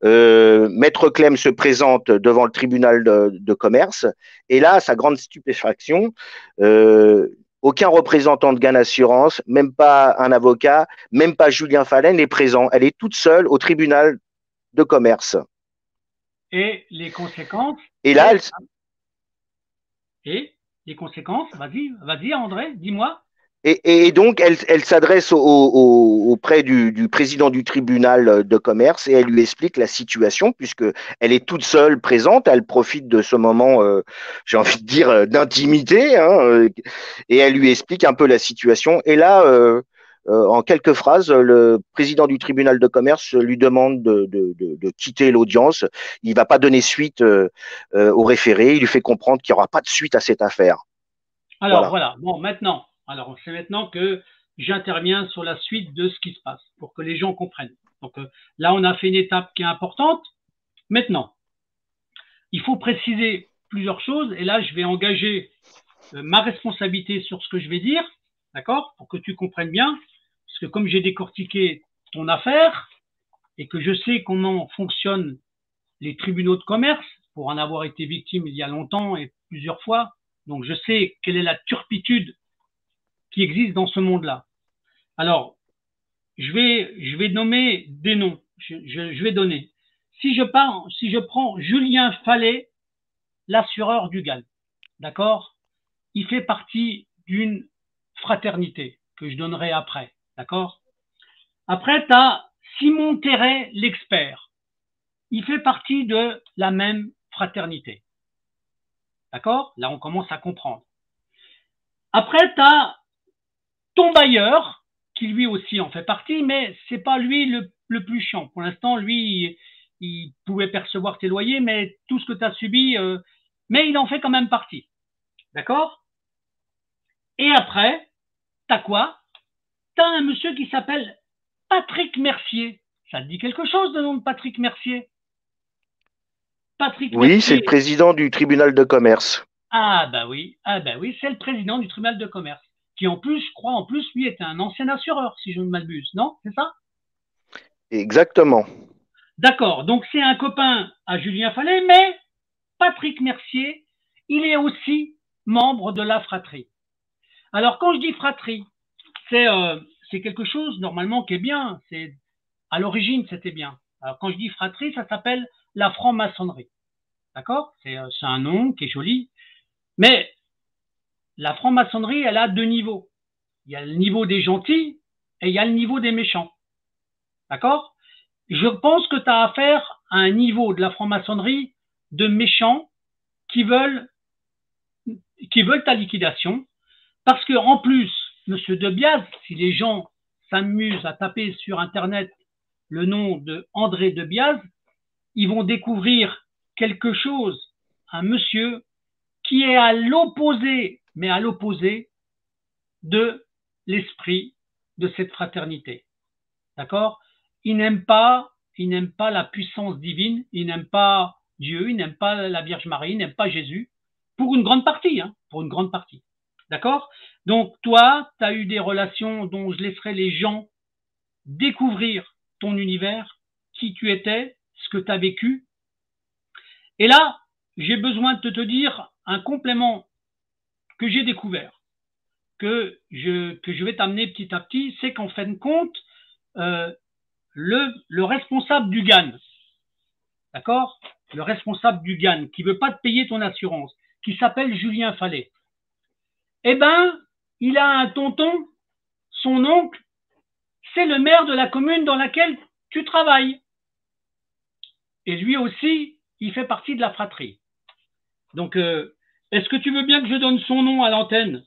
Maître Clem se présente devant le tribunal de commerce et là, à sa grande stupéfaction, euh, aucun représentant de Gain Assurance, même pas un avocat, même pas Julien Fallet n'est présent. Elle est toute seule au tribunal de commerce. Et les conséquences, Et là, c'est. Et? les conséquences. Vas-y, André, dis-moi. Et donc, elle s'adresse auprès du président du tribunal de commerce et elle lui explique la situation, puisque elle est toute seule présente, elle profite de ce moment, j'ai envie de dire, d'intimité, hein, et elle lui explique un peu la situation. Et là, en quelques phrases, le président du tribunal de commerce lui demande de quitter l'audience. Il ne va pas donner suite au référé, il lui fait comprendre qu'il n'y aura pas de suite à cette affaire. Alors Voilà. voilà, bon maintenant, alors c'est maintenant que j'interviens sur la suite de ce qui se passe pour que les gens comprennent. Donc là, on a fait une étape qui est importante. Maintenant, il faut préciser plusieurs choses et là, je vais engager ma responsabilité sur ce que je vais dire, d'accord, pour que tu comprennes bien, parce que comme j'ai décortiqué ton affaire et que je sais comment fonctionnent les tribunaux de commerce, pour en avoir été victime il y a longtemps et plusieurs fois, donc je sais quelle est la turpitude qui existe dans ce monde-là. Alors, je vais nommer des noms. Je vais donner. Si je prends Julien Fallet, l'assureur du GAL, d'accord? Il fait partie d'une fraternité que je donnerai après, d'accord? Après, tu as Simon Terret, l'expert. Il fait partie de la même fraternité, d'accord? Là, on commence à comprendre. Après, tu as ton bailleur, qui lui aussi en fait partie, mais c'est pas lui le plus chiant. Pour l'instant, lui, il pouvait percevoir tes loyers, mais tout ce que tu as subi, mais il en fait quand même partie. D'accord? Et après, t'as quoi? T'as un monsieur qui s'appelle Patrick Mercier. Ça te dit quelque chose, le nom de Patrick Mercier? Patrick Oui, c'est le Mercier. président du tribunal de commerce. Ah bah oui, c'est le président du tribunal de commerce. Qui en plus, je crois, en plus, lui était un ancien assureur, si je ne m'abuse. Non? C'est ça? Exactement. D'accord, donc c'est un copain à Julien Fallet, mais Patrick Mercier, il est aussi membre de la fratrie. Alors quand je dis fratrie, c'est quelque chose normalement qui est bien. C'est à l'origine c'était bien. Alors quand je dis fratrie, ça s'appelle la franc-maçonnerie. D'accord? C'est un nom qui est joli, mais la franc-maçonnerie, elle a deux niveaux. Il y a le niveau des gentils et il y a le niveau des méchants. D'accord? Je pense que tu as affaire à un niveau de la franc-maçonnerie de méchants qui veulent, qui veulent ta liquidation. Parce que, en plus, Monsieur Debiaz, si les gens s'amusent à taper sur Internet le nom de André Debiaz, ils vont découvrir quelque chose, un monsieur qui est à l'opposé, mais à l'opposé de l'esprit de cette fraternité. D'accord? Il n'aime pas la puissance divine, il n'aime pas Dieu, il n'aime pas la Vierge Marie, il n'aime pas Jésus, pour une grande partie, hein, pour une grande partie. D'accord? Donc, toi, tu as eu des relations dont je laisserai les gens découvrir ton univers, qui tu étais, ce que tu as vécu. Et là, j'ai besoin de te dire un complément que j'ai découvert, que je vais t'amener petit à petit, c'est qu'en fin de compte, euh, le responsable du GAN, d'accord? Le responsable du GAN qui veut pas te payer ton assurance, qui s'appelle Julien Fallet, eh ben, il a un tonton, son oncle, c'est le maire de la commune dans laquelle tu travailles. Et lui aussi, il fait partie de la fratrie. Donc, est-ce que tu veux bien que je donne son nom à l'antenne?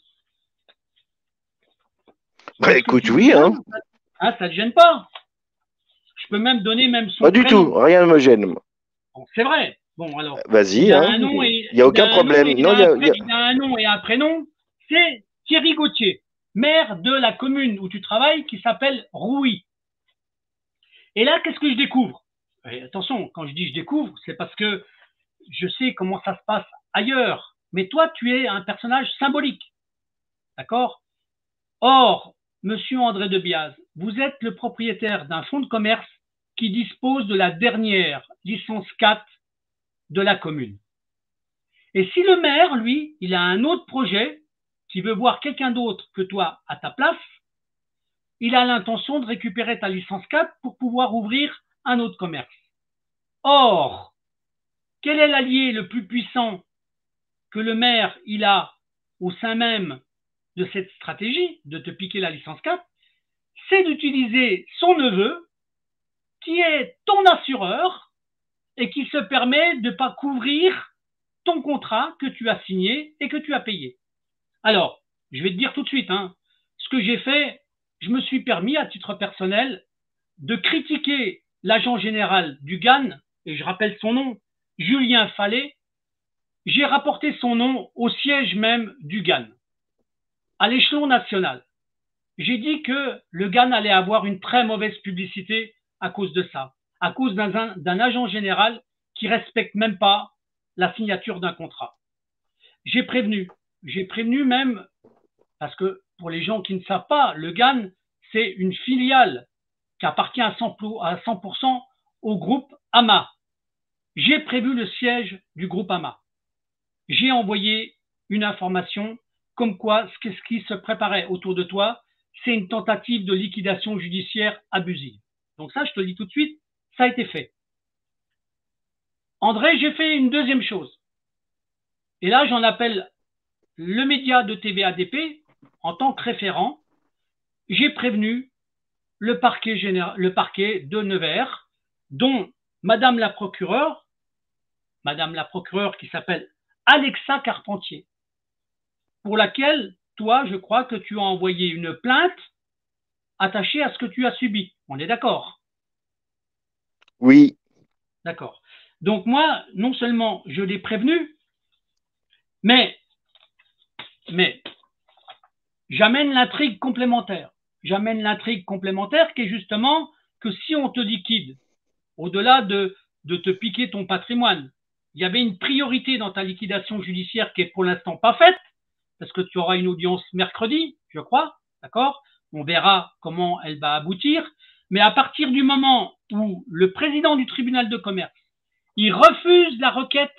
Bah, Est-ce que écoute, tu veux oui, bien? hein. Ah, ça te gêne pas? Je peux même donner même son Pas du prénom. tout, rien ne me gêne. Bon, c'est vrai. Bon, alors, Vas-y, il a hein. un nom Il et n'y a aucun problème. Non, il a un nom et un prénom. C'est Thierry Gauthier, maire de la commune où tu travailles, qui s'appelle Rouy. Et là, qu'est-ce que je découvre? Et attention, quand je dis je découvre, c'est parce que je sais comment ça se passe ailleurs. Mais toi, tu es un personnage symbolique. D'accord? Or, monsieur André Debiaz, vous êtes le propriétaire d'un fonds de commerce qui dispose de la dernière licence 4 de la commune. Et si le maire, lui, il a un autre projet, qui veut voir quelqu'un d'autre que toi à ta place, il a l'intention de récupérer ta licence 4 pour pouvoir ouvrir un autre commerce. Or, quel est l'allié le plus puissant que le maire il a au sein même de cette stratégie de te piquer la licence 4, c'est d'utiliser son neveu, qui est ton assureur et qui se permet de ne pas couvrir ton contrat que tu as signé et que tu as payé. Alors, je vais te dire tout de suite, hein, ce que j'ai fait, je me suis permis à titre personnel de critiquer l'agent général du GAN, et je rappelle son nom, Julien Fallet. J'ai rapporté son nom au siège même du GAN, à l'échelon national. J'ai dit que le GAN allait avoir une très mauvaise publicité à cause de ça, à cause d'un agent général qui respecte même pas la signature d'un contrat. J'ai prévenu même, parce que pour les gens qui ne savent pas, le GAN, c'est une filiale qui appartient à 100% au groupe AMA. J'ai prévu le siège du groupe AMA. J'ai envoyé une information comme quoi ce qui se préparait autour de toi, c'est une tentative de liquidation judiciaire abusive. Donc ça, je te le dis tout de suite, ça a été fait. André, j'ai fait une deuxième chose. Et là, j'en appelle le média de TVADP en tant que référent. J'ai prévenu le parquet de Nevers, dont Madame la procureure qui s'appelle Alexa Carpentier, pour laquelle, toi, je crois que tu as envoyé une plainte attachée à ce que tu as subi. On est d'accord? Oui. D'accord. Donc moi, non seulement je l'ai prévenu, mais j'amène l'intrigue complémentaire. J'amène l'intrigue complémentaire qui est justement que si on te liquide, au-delà de te piquer ton patrimoine, il y avait une priorité dans ta liquidation judiciaire qui est pour l'instant pas faite, parce que tu auras une audience mercredi, je crois, d'accord? On verra comment elle va aboutir. Mais à partir du moment où le président du tribunal de commerce, il refuse la requête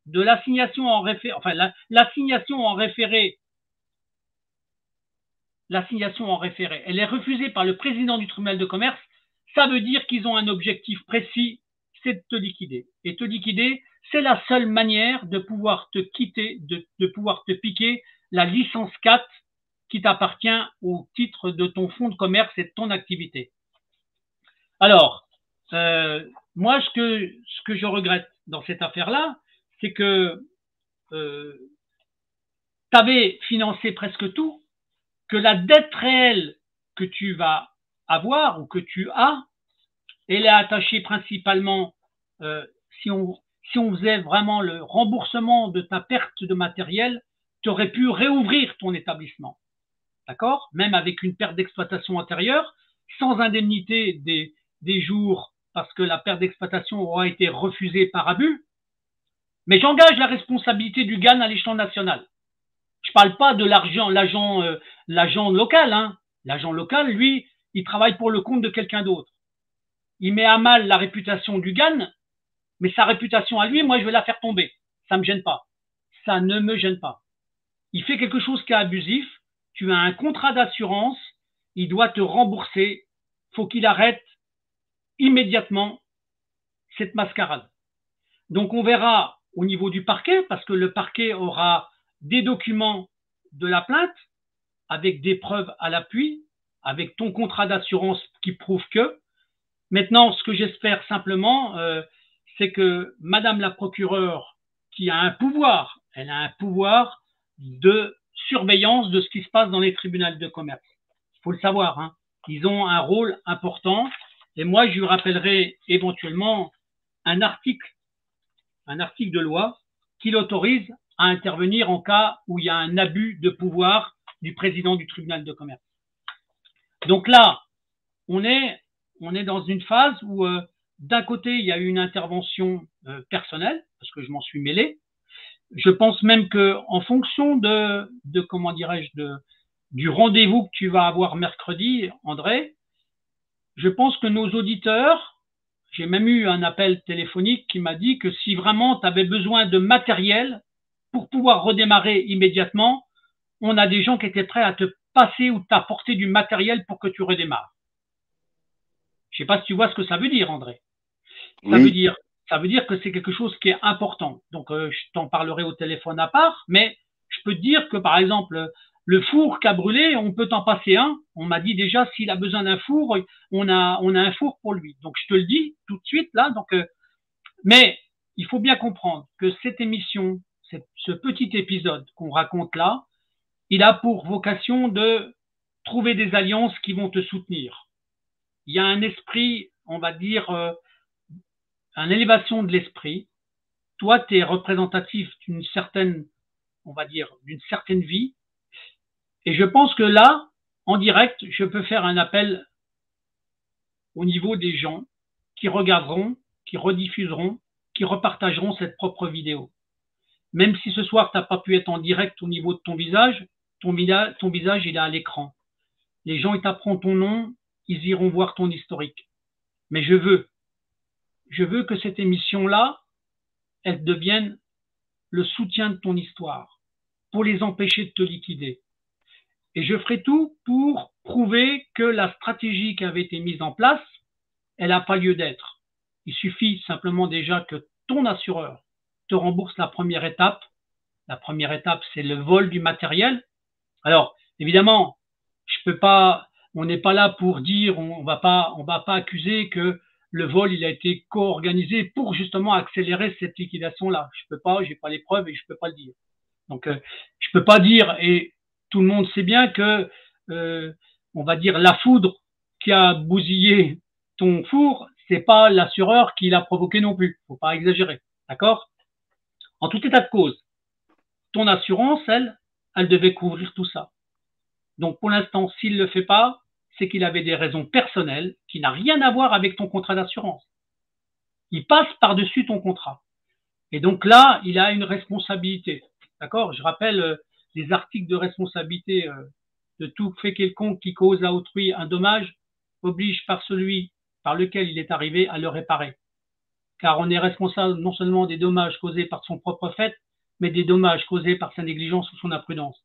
de l'assignation en référé, enfin l'assignation en référé, elle est refusée par le président du tribunal de commerce, ça veut dire qu'ils ont un objectif précis, c'est de te liquider. Et te liquider, c'est la seule manière de pouvoir te quitter, de pouvoir te piquer la licence 4 qui t'appartient au titre de ton fonds de commerce et de ton activité. Alors, moi, ce que je regrette dans cette affaire-là, c'est que tu avais financé presque tout, que la dette réelle que tu vas avoir ou que tu as, elle est attachée principalement, si on faisait vraiment le remboursement de ta perte de matériel, tu aurais pu réouvrir ton établissement. D'accord? Même avec une perte d'exploitation antérieure, sans indemnité des jours parce que la perte d'exploitation aura été refusée par abus. Mais j'engage la responsabilité du GAN à l'échelon national. Je parle pas de l'agent local, hein. L'agent local, lui, il travaille pour le compte de quelqu'un d'autre. Il met à mal la réputation du GAN, mais sa réputation à lui, moi, je vais la faire tomber. Ça me gêne pas. Ça ne me gêne pas. Il fait quelque chose qui est abusif. Tu as un contrat d'assurance. Il doit te rembourser. Faut qu'il arrête immédiatement cette mascarade. Donc, on verra au niveau du parquet, parce que le parquet aura des documents de la plainte avec des preuves à l'appui, avec ton contrat d'assurance qui prouve que. Maintenant, ce que j'espère simplement, c'est que Madame la procureure, qui a un pouvoir, elle a un pouvoir de surveillance de ce qui se passe dans les tribunaux de commerce. Il faut le savoir, hein. Ils ont un rôle important. Et moi, je lui rappellerai éventuellement un article de loi qui l'autorise à intervenir en cas où il y a un abus de pouvoir du président du tribunal de commerce. Donc là, on est dans une phase où d'un côté, il y a eu une intervention personnelle, parce que je m'en suis mêlé. Je pense même que en fonction de comment dirais-je, du rendez-vous que tu vas avoir mercredi, André, je pense que nos auditeurs, j'ai même eu un appel téléphonique qui m'a dit que si vraiment tu avais besoin de matériel pour pouvoir redémarrer immédiatement, on a des gens qui étaient prêts à te passer ou t'apporter du matériel pour que tu redémarres. Je ne sais pas si tu vois ce que ça veut dire, André. Ça veut dire que c'est quelque chose qui est important. Donc, je t'en parlerai au téléphone à part, mais je peux te dire que, par exemple, le four qui a brûlé, on peut t'en passer un. On m'a dit déjà, s'il a besoin d'un four, on a un four pour lui. Donc, je te le dis tout de suite, là. Donc, mais il faut bien comprendre que cette émission, ce petit épisode qu'on raconte là, il a pour vocation de trouver des alliances qui vont te soutenir. Il y a un esprit, on va dire, une élévation de l'esprit. Toi, tu es représentatif d'une certaine, on va dire, d'une certaine vie. Et je pense que là, en direct, je peux faire un appel au niveau des gens qui regarderont, qui rediffuseront, qui repartageront cette propre vidéo. Même si ce soir, tu n'as pas pu être en direct au niveau de ton visage, ton visage, il est à l'écran. Les gens, ils taperont ton nom, ils iront voir ton historique. Mais je veux que cette émission-là, elle devienne le soutien de ton histoire, pour les empêcher de te liquider. Et je ferai tout pour prouver que la stratégie qui avait été mise en place, elle n'a pas lieu d'être. Il suffit simplement déjà que ton assureur te rembourse la première étape. La première étape, c'est le vol du matériel. Alors, évidemment, je peux pas, on n'est pas là pour dire, on va pas accuser que le vol, il a été co-organisé pour justement accélérer cette liquidation-là. Je peux pas, j'ai pas les preuves et je peux pas le dire. Donc, je peux pas dire, et tout le monde sait bien que, on va dire, la foudre qui a bousillé ton four, c'est pas l'assureur qui l'a provoqué non plus. Faut pas exagérer. D'accord? En tout état de cause, ton assurance, elle devait couvrir tout ça. Donc, pour l'instant, s'il le fait pas, c'est qu'il avait des raisons personnelles qui n'ont rien à voir avec ton contrat d'assurance. Il passe par-dessus ton contrat. Et donc là, il a une responsabilité. D'accord? Je rappelle les articles de responsabilité de tout fait quelconque qui cause à autrui un dommage oblige par celui par lequel il est arrivé à le réparer. Car on est responsable non seulement des dommages causés par son propre fait, mais des dommages causés par sa négligence ou son imprudence.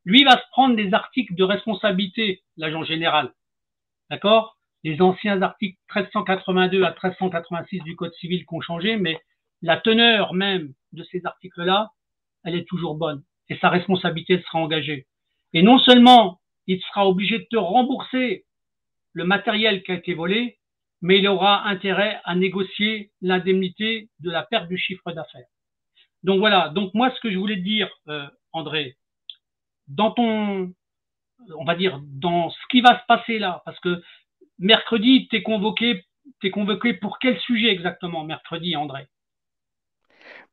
Lui va se prendre des articles de responsabilité, l'agent général. D'accord? Les anciens articles 1382 à 1386 du Code civil qui ont changé, mais la teneur même de ces articles-là, elle est toujours bonne. Et sa responsabilité sera engagée. Et non seulement il sera obligé de te rembourser le matériel qui a été volé, mais il aura intérêt à négocier l'indemnité de la perte du chiffre d'affaires. Donc voilà. Donc moi, ce que je voulais te dire, André, dans ton, on va dire, dans ce qui va se passer là, parce que mercredi, t'es convoqué pour quel sujet exactement, mercredi, André?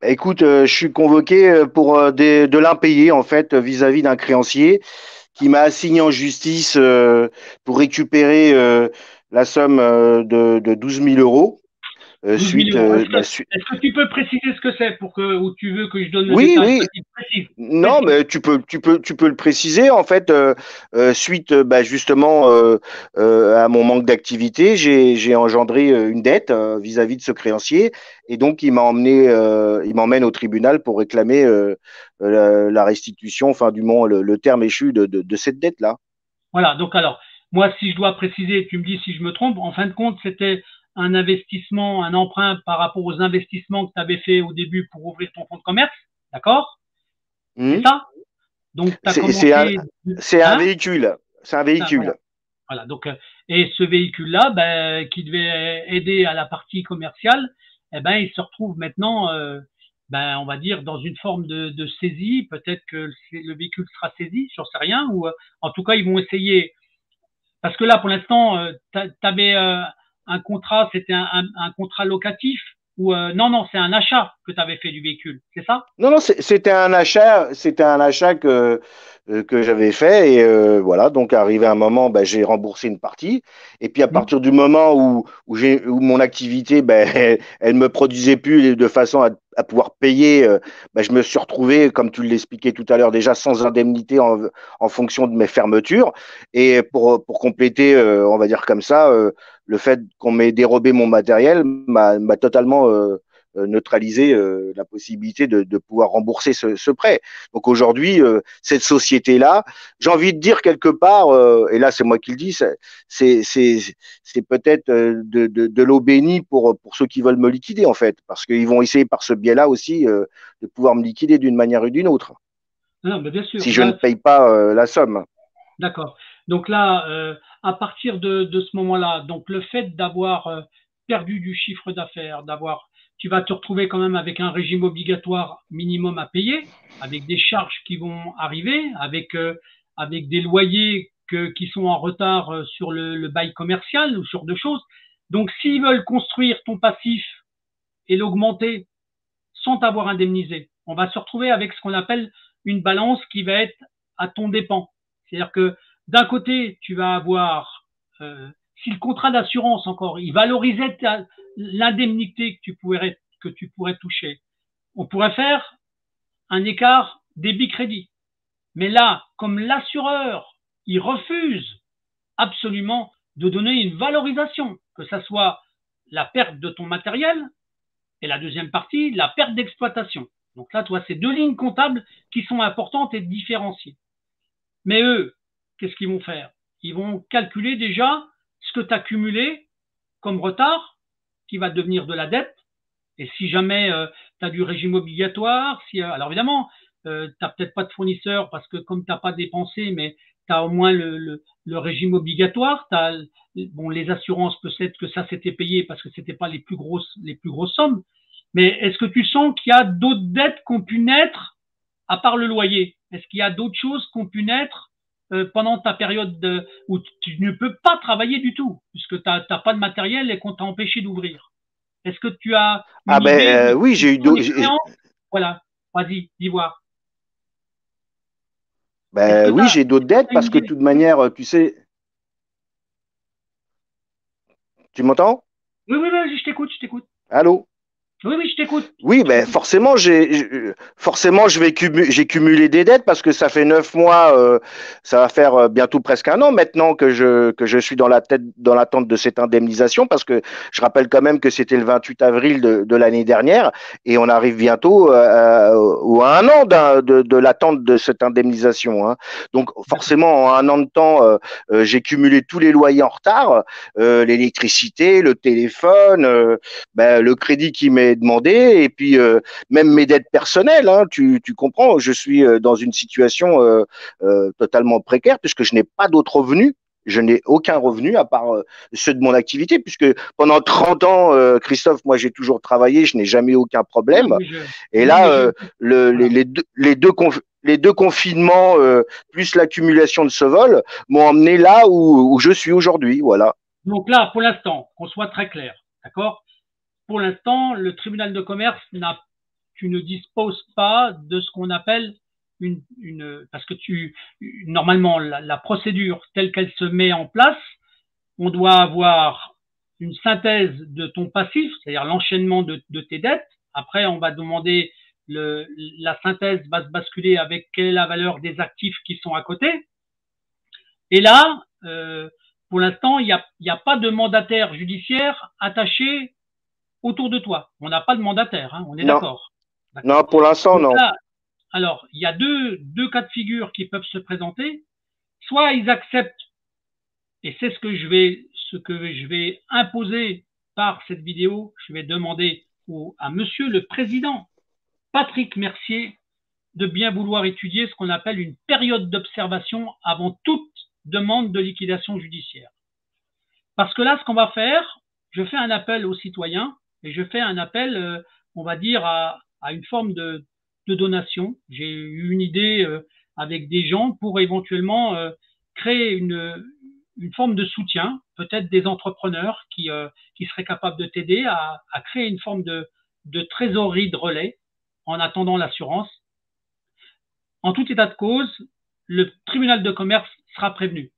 Écoute, je suis convoqué pour de l'impayé en fait vis-à-vis d'un créancier qui m'a assigné en justice pour récupérer la somme de 12 000 euros 12 000 suite, euros. suite. Est-ce que tu peux préciser ce que c'est pour que, ou tu veux que je donne le Oui, détail? oui. Vas-y, précise, Non, précise. mais tu peux le préciser. En fait, suite, bah, justement, à mon manque d'activité, j'ai engendré une dette vis-à-vis de ce créancier, et donc il m'emmène au tribunal pour réclamer la restitution, enfin, du moins le terme échu de cette dette-là. Voilà. Donc alors, moi, si je dois préciser, tu me dis si je me trompe. En fin de compte, c'était un investissement, un emprunt par rapport aux investissements que tu avais fait au début pour ouvrir ton fonds de commerce. D'accord? C'est Hmm. ça? Donc, tu as C'est c'est un, commencé, c'est un hein? véhicule. C'est un Voilà. véhicule. Voilà. Donc, et ce véhicule-là, ben, qui devait aider à la partie commerciale, eh ben, il se retrouve maintenant, ben, on va dire, dans une forme de saisie. Peut-être que le véhicule sera saisi, j'en sais rien. Ou en tout cas, ils vont essayer. Parce que là, pour l'instant, tu avais un contrat, c'était un contrat locatif. Ou non, non, c'est un achat que tu avais fait du véhicule. C'est ça? Non, non, c'était un achat que j'avais fait et voilà. Donc, arrivé un moment, ben, j'ai remboursé une partie. Et puis, à Hmm. partir du moment où mon activité, ben, elle me produisait plus de façon à pouvoir payer, ben, je me suis retrouvé, comme tu l'expliquais tout à l'heure, déjà sans indemnité en fonction de mes fermetures. Et pour compléter, on va dire comme ça, le fait qu'on m'ait dérobé mon matériel m'a totalement neutraliser la possibilité de pouvoir rembourser ce prêt. Donc aujourd'hui, cette société-là, j'ai envie de dire quelque part, et là c'est moi qui le dis, c'est peut-être de l'eau bénie pour ceux qui veulent me liquider en fait, parce qu'ils vont essayer par ce biais-là aussi de pouvoir me liquider d'une manière ou d'une autre. Non, mais bien sûr. si je ne Là, paye pas la somme. d'accord. Donc là, à partir de ce moment-là, donc le fait d'avoir perdu du chiffre d'affaires, tu vas te retrouver quand même avec un régime obligatoire minimum à payer, avec des charges qui vont arriver, avec des loyers qui sont en retard sur le bail commercial ou sur deux choses. Donc, s'ils veulent construire ton passif et l'augmenter sans t'avoir indemnisé, on va se retrouver avec ce qu'on appelle une balance qui va être à ton dépens. C'est-à-dire que d'un côté, tu vas avoir, si le contrat d'assurance encore, il valorisait l'indemnité que tu pourrais toucher, on pourrait faire un écart débit-crédit. Mais là, comme l'assureur, il refuse absolument de donner une valorisation, que ça soit la perte de ton matériel et la deuxième partie, la perte d'exploitation. Donc là, toi, c'est deux lignes comptables qui sont importantes et différenciées. Mais eux, qu'est-ce qu'ils vont faire? Ils vont calculer déjà ce que tu as cumulé comme retard, qui va devenir de la dette. Et si jamais tu as du régime obligatoire, alors évidemment, tu n'as peut-être pas de fournisseur parce que comme tu n'as pas dépensé, mais tu as au moins le régime obligatoire. Bon, les assurances, peut-être que ça s'était payé parce que c'était pas les plus grosses sommes. Mais est-ce que tu sens qu'il y a d'autres dettes qui ont pu naître à part le loyer? Est-ce qu'il y a d'autres choses qui ont pu naître pendant ta période où tu ne peux pas travailler du tout, puisque tu n'as pas de matériel et qu'on t'a empêché d'ouvrir? Est-ce que tu as Ah une idée ben de oui, ton expérience? Voilà, vas-y, dis voir. Est-ce que ben tu oui, as, j'ai d'autres dettes une parce que de idée? toute manière, tu sais, tu m'entends? Oui, oui, oui, je t'écoute, je t'écoute. Allô? Oui, oui, je t'écoute, Oui, je ben t'écoute. forcément, j'ai cumulé des dettes parce que ça fait 9 mois, ça va faire bientôt presque un an maintenant que je suis dans l'attente de cette indemnisation parce que je rappelle quand même que c'était le 28 avril de l'année dernière et on arrive bientôt ou à un an de l'attente de cette indemnisation, hein. Donc D'accord. forcément, en un an de temps, j'ai cumulé tous les loyers en retard, l'électricité, le téléphone. Ben, le crédit qui m'est demandé et puis même mes dettes personnelles, hein, tu comprends, je suis dans une situation totalement précaire puisque je n'ai pas d'autres revenus. Je n'ai aucun revenu à part ceux de mon activité, puisque pendant 30 ans, Christophe, moi j'ai toujours travaillé, je n'ai jamais eu aucun Non, problème. Et non, là, mais voilà. les deux confinements, plus l'accumulation de ce vol, m'ont emmené là où je suis aujourd'hui. Voilà. Donc là, pour l'instant, qu'on soit très clair, d'accord? Pour l'instant, le tribunal de commerce tu ne disposes pas de ce qu'on appelle parce que normalement, la procédure telle qu'elle se met en place, on doit avoir une synthèse de ton passif, c'est-à-dire l'enchaînement de tes dettes. Après, on va demander la synthèse va se basculer avec quelle est la valeur des actifs qui sont à côté. Et là, pour l'instant, y a pas de mandataire judiciaire attaché autour de toi. On n'a pas de mandataire, hein, on est Non, d'accord. non, D'accord. pour l'instant, Donc non. là, alors, il y a deux cas de figure qui peuvent se présenter. Soit ils acceptent, et c'est ce que je vais imposer par cette vidéo, je vais demander à monsieur le président Patrick Mercier de bien vouloir étudier ce qu'on appelle une période d'observation avant toute demande de liquidation judiciaire. Parce que là, ce qu'on va faire, je fais un appel aux citoyens et je fais un appel, on va dire, à une forme de donation. J'ai eu une idée avec des gens pour éventuellement créer une forme de soutien, peut-être des entrepreneurs qui seraient capables de t'aider à créer une forme de trésorerie de relais en attendant l'assurance. En tout état de cause, le tribunal de commerce sera prévenu.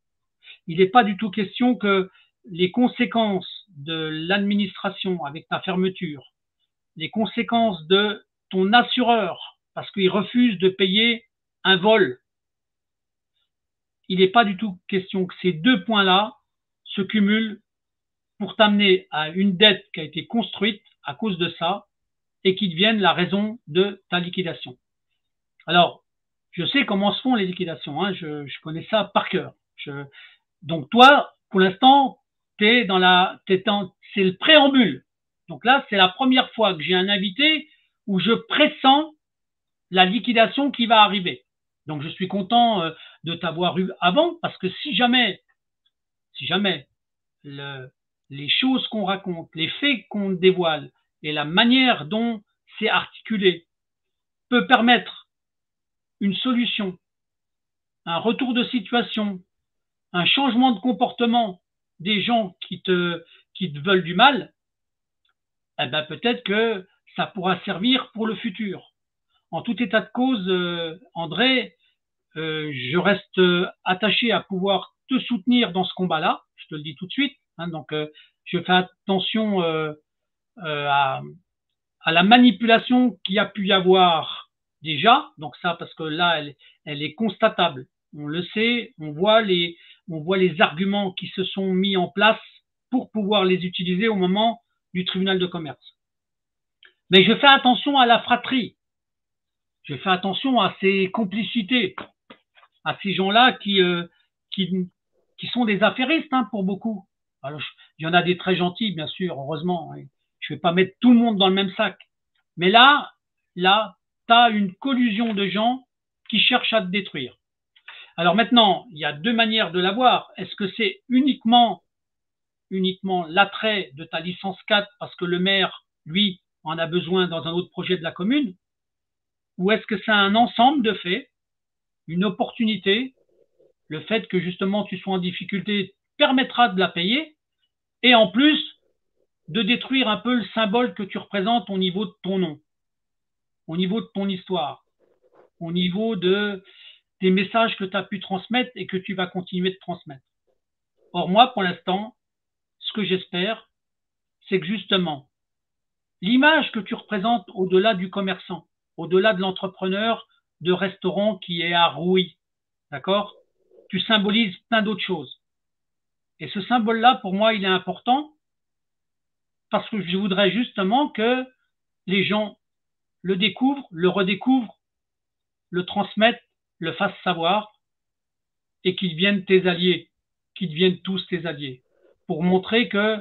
Il n'est pas du tout question que les conséquences de l'administration avec ta fermeture, les conséquences de ton assureur parce qu'il refuse de payer un vol, il n'est pas du tout question que ces deux points-là se cumulent pour t'amener à une dette qui a été construite à cause de ça et qui devienne la raison de ta liquidation. Alors, je sais comment se font les liquidations, hein, je connais ça par cœur. Donc toi, pour l'instant, c'est le préambule. Donc là, c'est la première fois que j'ai un invité où je pressens la liquidation qui va arriver. Donc, je suis content de t'avoir eu avant, parce que si jamais le, les choses qu'on raconte, les faits qu'on dévoile et la manière dont c'est articulé peut permettre une solution, un retour de situation, un changement de comportement des gens qui te veulent du mal, eh ben peut-être que ça pourra servir pour le futur. En tout état de cause, André, je reste attaché à pouvoir te soutenir dans ce combat-là, je te le dis tout de suite. Hein, donc, je fais attention à, à la manipulation qu'il y a pu y avoir déjà. Donc ça, parce que là, elle est constatable. On le sait, on voit les arguments qui se sont mis en place pour pouvoir les utiliser au moment du tribunal de commerce. Mais je fais attention à la fratrie. Je fais attention à ces complicités, à ces gens-là qui, qui sont des affairistes hein, pour beaucoup. Alors, il y en a des très gentils, bien sûr, heureusement. Je ne vais pas mettre tout le monde dans le même sac. Mais là, tu as une collusion de gens qui cherchent à te détruire. Alors maintenant, il y a deux manières de l'avoir. Est-ce que c'est uniquement l'attrait de ta licence 4 parce que le maire, lui, en a besoin dans un autre projet de la commune? Ou est-ce que c'est un ensemble de faits, une opportunité, le fait que justement tu sois en difficulté permettra de la payer et en plus de détruire un peu le symbole que tu représentes au niveau de ton nom, au niveau de ton histoire, au niveau des messages que tu as pu transmettre et que tu vas continuer de transmettre. Or, moi, pour l'instant, ce que j'espère, c'est que justement, l'image que tu représentes au-delà du commerçant, au-delà de l'entrepreneur de restaurant qui est à Rouy, d'accord? Tu symbolises plein d'autres choses. Et ce symbole-là, pour moi, il est important parce que je voudrais justement que les gens le découvrent, le redécouvrent, le transmettent, le fassent savoir et qu'ils deviennent tes alliés, qu'ils deviennent tous tes alliés, pour montrer que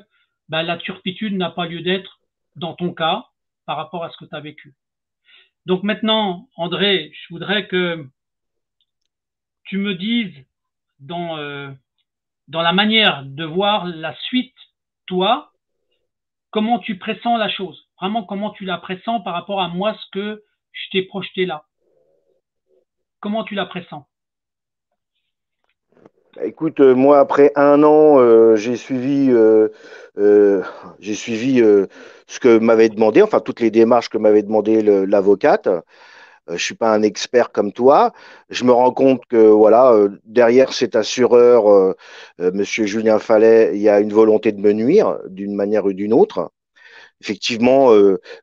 la turpitude n'a pas lieu d'être dans ton cas par rapport à ce que tu as vécu. Donc maintenant, André, je voudrais que tu me dises dans la manière de voir la suite, toi, comment tu pressens la chose, vraiment comment tu la pressens par rapport à moi, ce que je t'ai projeté là. Comment tu la pressens? Écoute, moi, après un an, euh, j'ai suivi ce que m'avait demandé, enfin toutes les démarches que m'avait demandé l'avocate. Je suis pas un expert comme toi. Je me rends compte que voilà, derrière cet assureur, Monsieur Julien Fallet, il y a une volonté de me nuire d'une manière ou d'une autre. Effectivement,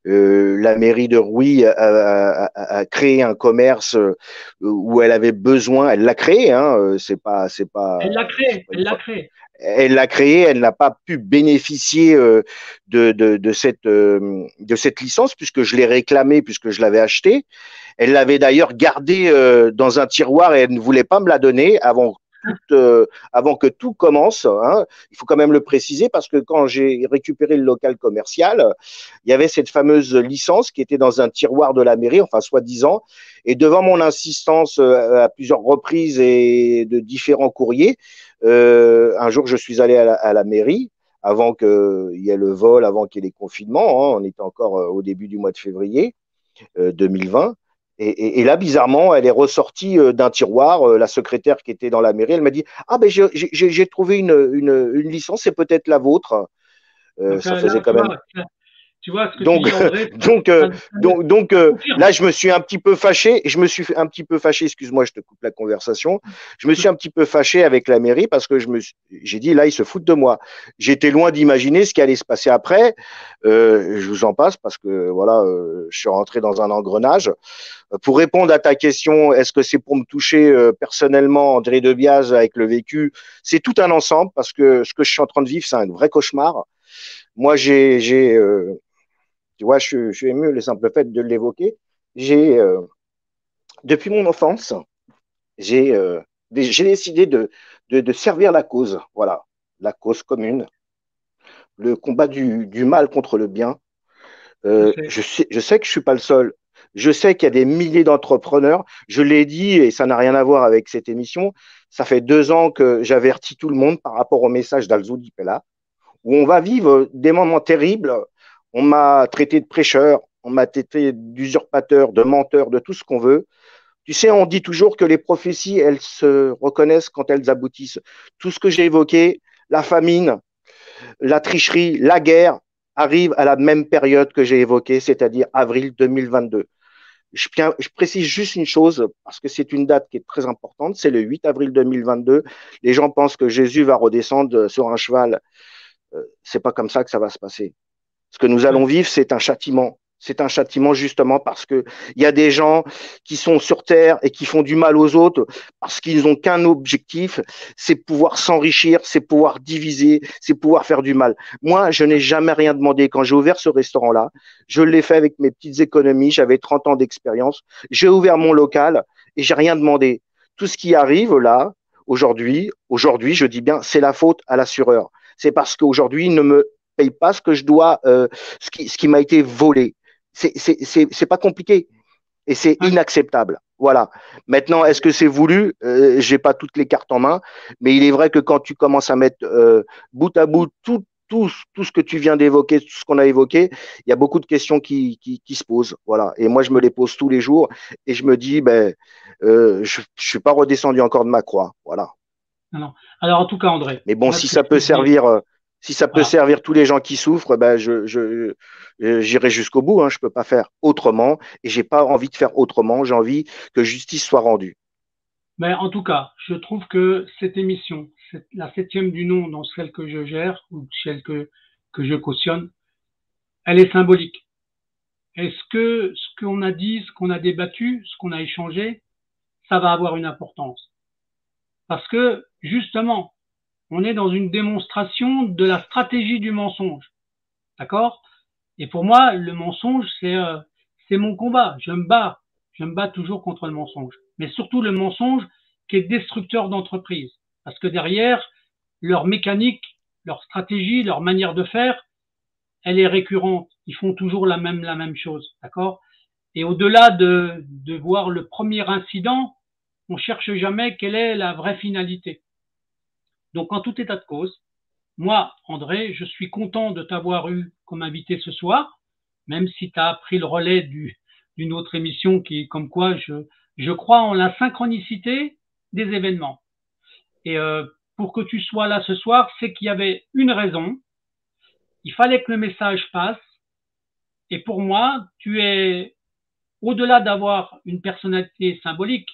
la mairie de Rouy a créé un commerce où elle avait besoin, elle l'a créé, hein, Elle l'a c'est créé, pas elle une l'a fois. créé. Elle l'a créé, elle n'a pas pu bénéficier de cette licence puisque je l'ai réclamée, puisque je l'avais achetée. Elle l'avait d'ailleurs gardée dans un tiroir et elle ne voulait pas me la donner avant que tout commence. Hein. Il faut quand même le préciser parce que quand j'ai récupéré le local commercial, il y avait cette fameuse licence qui était dans un tiroir de la mairie, enfin soi-disant. Et devant mon insistance à plusieurs reprises et de différents courriers, un jour je suis allé à la mairie avant qu'il y ait le vol, avant qu'il y ait les confinements. Hein, on était encore au début du mois de février 2020. Et là, bizarrement, elle est ressortie d'un tiroir, la secrétaire qui était dans la mairie, elle m'a dit, ah ben j'ai trouvé une licence, c'est peut-être la vôtre. Donc Ça là, faisait quand même tu vois ce que tu donc, dis, André, donc, ça, ça là, confirme. je me suis un petit peu fâché. Je me suis un petit peu fâché. Excuse-moi, je te coupe la conversation. Je me suis un petit peu fâché avec la mairie parce que j'ai dit là, ils se foutent de moi. J'étais loin d'imaginer ce qui allait se passer après. Je vous en passe parce que voilà, je suis rentré dans un engrenage. Pour répondre à ta question, est-ce que c'est pour me toucher personnellement, André Debiaz, avec le vécu? C'est tout un ensemble parce que ce que je suis en train de vivre, c'est un vrai cauchemar. Moi, tu vois, je suis ému le simple fait de l'évoquer. J'ai, depuis mon enfance, j'ai décidé de servir la cause, voilà, la cause commune, le combat du mal contre le bien. Je sais. Je sais que je suis pas le seul. Je sais qu'il y a des milliers d'entrepreneurs. Je l'ai dit et ça n'a rien à voir avec cette émission. Ça fait 2 ans que j'avertis tout le monde par rapport au message d'Alzo Di Pella, où on va vivre des moments terribles. On m'a traité de prêcheur, on m'a traité d'usurpateur, de menteur, de tout ce qu'on veut. Tu sais, on dit toujours que les prophéties, elles se reconnaissent quand elles aboutissent. Tout ce que j'ai évoqué, la famine, la tricherie, la guerre, arrive à la même période que j'ai évoquée, c'est-à-dire avril 2022. Je précise juste une chose, parce que c'est une date qui est très importante, c'est le 8 avril 2022. Les gens pensent que Jésus va redescendre sur un cheval. C'est pas comme ça que ça va se passer. Ce que nous allons Ouais. vivre, c'est un châtiment. C'est un châtiment justement parce que il y a des gens qui sont sur terre et qui font du mal aux autres parce qu'ils n'ont qu'un objectif, c'est pouvoir s'enrichir, c'est pouvoir diviser, c'est pouvoir faire du mal. Moi, je n'ai jamais rien demandé. Quand j'ai ouvert ce restaurant-là, je l'ai fait avec mes petites économies, j'avais 30 ans d'expérience. J'ai ouvert mon local et j'ai rien demandé. Tout ce qui arrive là, aujourd'hui, je dis bien, c'est la faute à l'assureur. C'est parce qu'aujourd'hui, il ne me paye pas ce que je dois, ce qui m'a été volé. C'est pas compliqué et c'est Ouais. inacceptable. Voilà. Maintenant, est-ce que c'est voulu? J'ai pas toutes les cartes en main, mais il est vrai que quand tu commences à mettre bout à bout tout ce que tu viens d'évoquer, tout ce qu'on a évoqué, il y a beaucoup de questions qui se posent. Voilà. Et moi, je me les pose tous les jours et je me dis, ben, je suis pas redescendu encore de ma croix. Voilà. Non, non. Alors, en tout cas, André, Mais bon, moi, ce que je peux te dire, si ça peut voilà. servir tous les gens qui souffrent, ben j'irai jusqu'au bout. Hein, je peux pas faire autrement et j'ai pas envie de faire autrement. J'ai envie que justice soit rendue. Mais en tout cas, je trouve que cette émission, la septième du nom dans celle que je gère ou celle que je cautionne, elle est symbolique. Est-ce que ce qu'on a dit, ce qu'on a débattu, ce qu'on a échangé, ça va avoir une importance? Parce que, justement, on est dans une démonstration de la stratégie du mensonge. D'accord? Et pour moi, le mensonge, c'est mon combat. Je me bats. Je me bats toujours contre le mensonge. Mais surtout le mensonge qui est destructeur d'entreprise. Parce que derrière, leur mécanique, leur stratégie, leur manière de faire, elle est récurrente. Ils font toujours la même chose. D'accord? Et au-delà de voir le premier incident, on cherche jamais quelle est la vraie finalité. Donc, en tout état de cause, moi, André, je suis content de t'avoir eu comme invité ce soir, même si tu as pris le relais d'une autre émission qui est comme quoi je crois en la synchronicité des événements. Et pour que tu sois là ce soir, c'est qu'il y avait une raison. Il fallait que le message passe. Et pour moi, tu es, au-delà d'avoir une personnalité symbolique,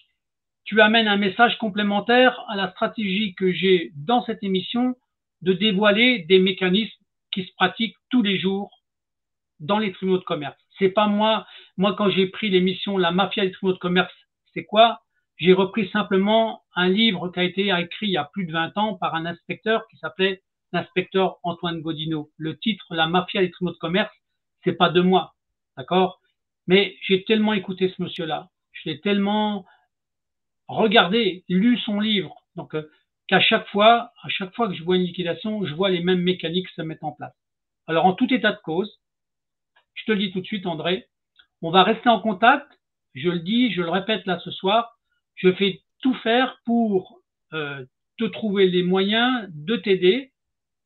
tu amènes un message complémentaire à la stratégie que j'ai dans cette émission de dévoiler des mécanismes qui se pratiquent tous les jours dans les tribunaux de commerce. C'est pas moi quand j'ai pris l'émission La mafia des tribunaux de commerce, c'est quoi? J'ai repris simplement un livre qui a été écrit il y a plus de 20 ans par un inspecteur qui s'appelait l'inspecteur Antoine Godineau. Le titre La mafia des tribunaux de commerce, c'est pas de moi, d'accord? Mais j'ai tellement écouté ce monsieur-là, je l'ai tellement regardé, lu son livre, donc qu'à à chaque fois que je vois une liquidation, je vois les mêmes mécaniques se mettre en place. Alors en tout état de cause, je te le dis tout de suite, André, on va rester en contact. Je le dis, je le répète là ce soir. Je fais tout faire pour te trouver les moyens de t'aider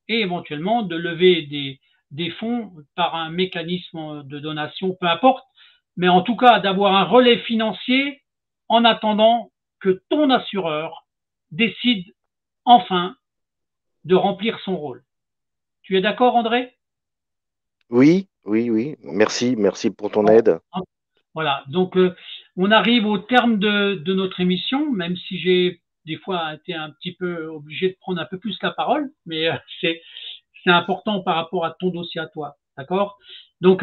et éventuellement de lever des fonds par un mécanisme de donation, peu importe. Mais en tout cas, d'avoir un relais financier en attendant que ton assureur décide enfin de remplir son rôle. Tu es d'accord, André? Oui, oui, oui. Merci pour ton Bon, aide. voilà, donc on arrive au terme de notre émission, même si j'ai des fois été un petit peu obligé de prendre un peu plus la parole, mais c'est important par rapport à ton dossier à toi, d'accord? Donc,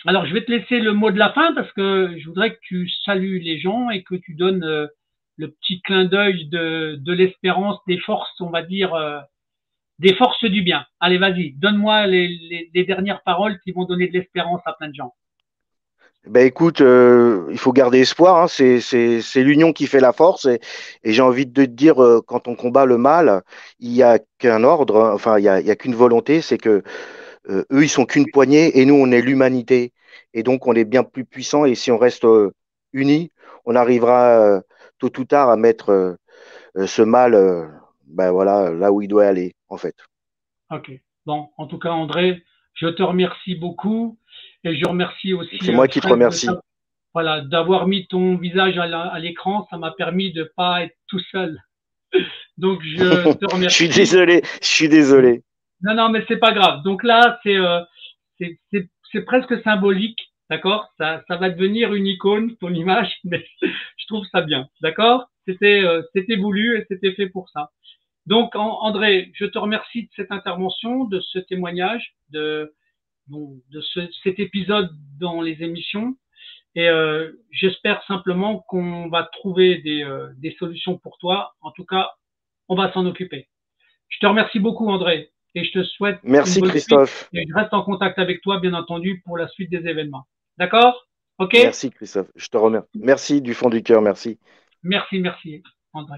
alors je vais te laisser le mot de la fin parce que je voudrais que tu salues les gens et que tu donnes le petit clin d'œil de l'espérance, des forces, on va dire, des forces du bien. Allez, vas-y, donne-moi les dernières paroles qui vont donner de l'espérance à plein de gens. Ben écoute, il faut garder espoir. Hein, c'est l'union qui fait la force. Et j'ai envie de te dire, quand on combat le mal, il y a qu'un ordre. Hein, enfin, il y a qu'une volonté, c'est que eux, ils sont qu'une poignée et nous, on est l'humanité. Et donc, on est bien plus puissant. Et si on reste unis, on arrivera tôt ou tard à mettre ce mal ben voilà, là où il doit aller, en fait. Ok. Bon, en tout cas, André, je te remercie beaucoup et je remercie C'est aussi moi qui te Fred remercie. voilà, d'avoir mis ton visage à l'écran. Ça m'a permis de pas être tout seul. Donc, je te Je suis remercie. désolé, je suis désolé. Non, non, mais c'est pas grave. Donc là, c'est presque symbolique, d'accord? Ça va devenir une icône, ton image, mais je trouve ça bien, d'accord? C'était voulu et c'était fait pour ça. Donc, André, je te remercie de cette intervention, de ce témoignage, cet épisode dans les émissions. Et j'espère simplement qu'on va trouver des solutions pour toi. En tout cas, on va s'en occuper. Je te remercie beaucoup, André, et je te souhaite une Merci, bonne suite. Christophe. Et je reste en contact avec toi, bien entendu, pour la suite des événements. D'accord? OK? Merci, Christophe. Je te remercie. Merci du fond du cœur, merci. Merci, merci, André.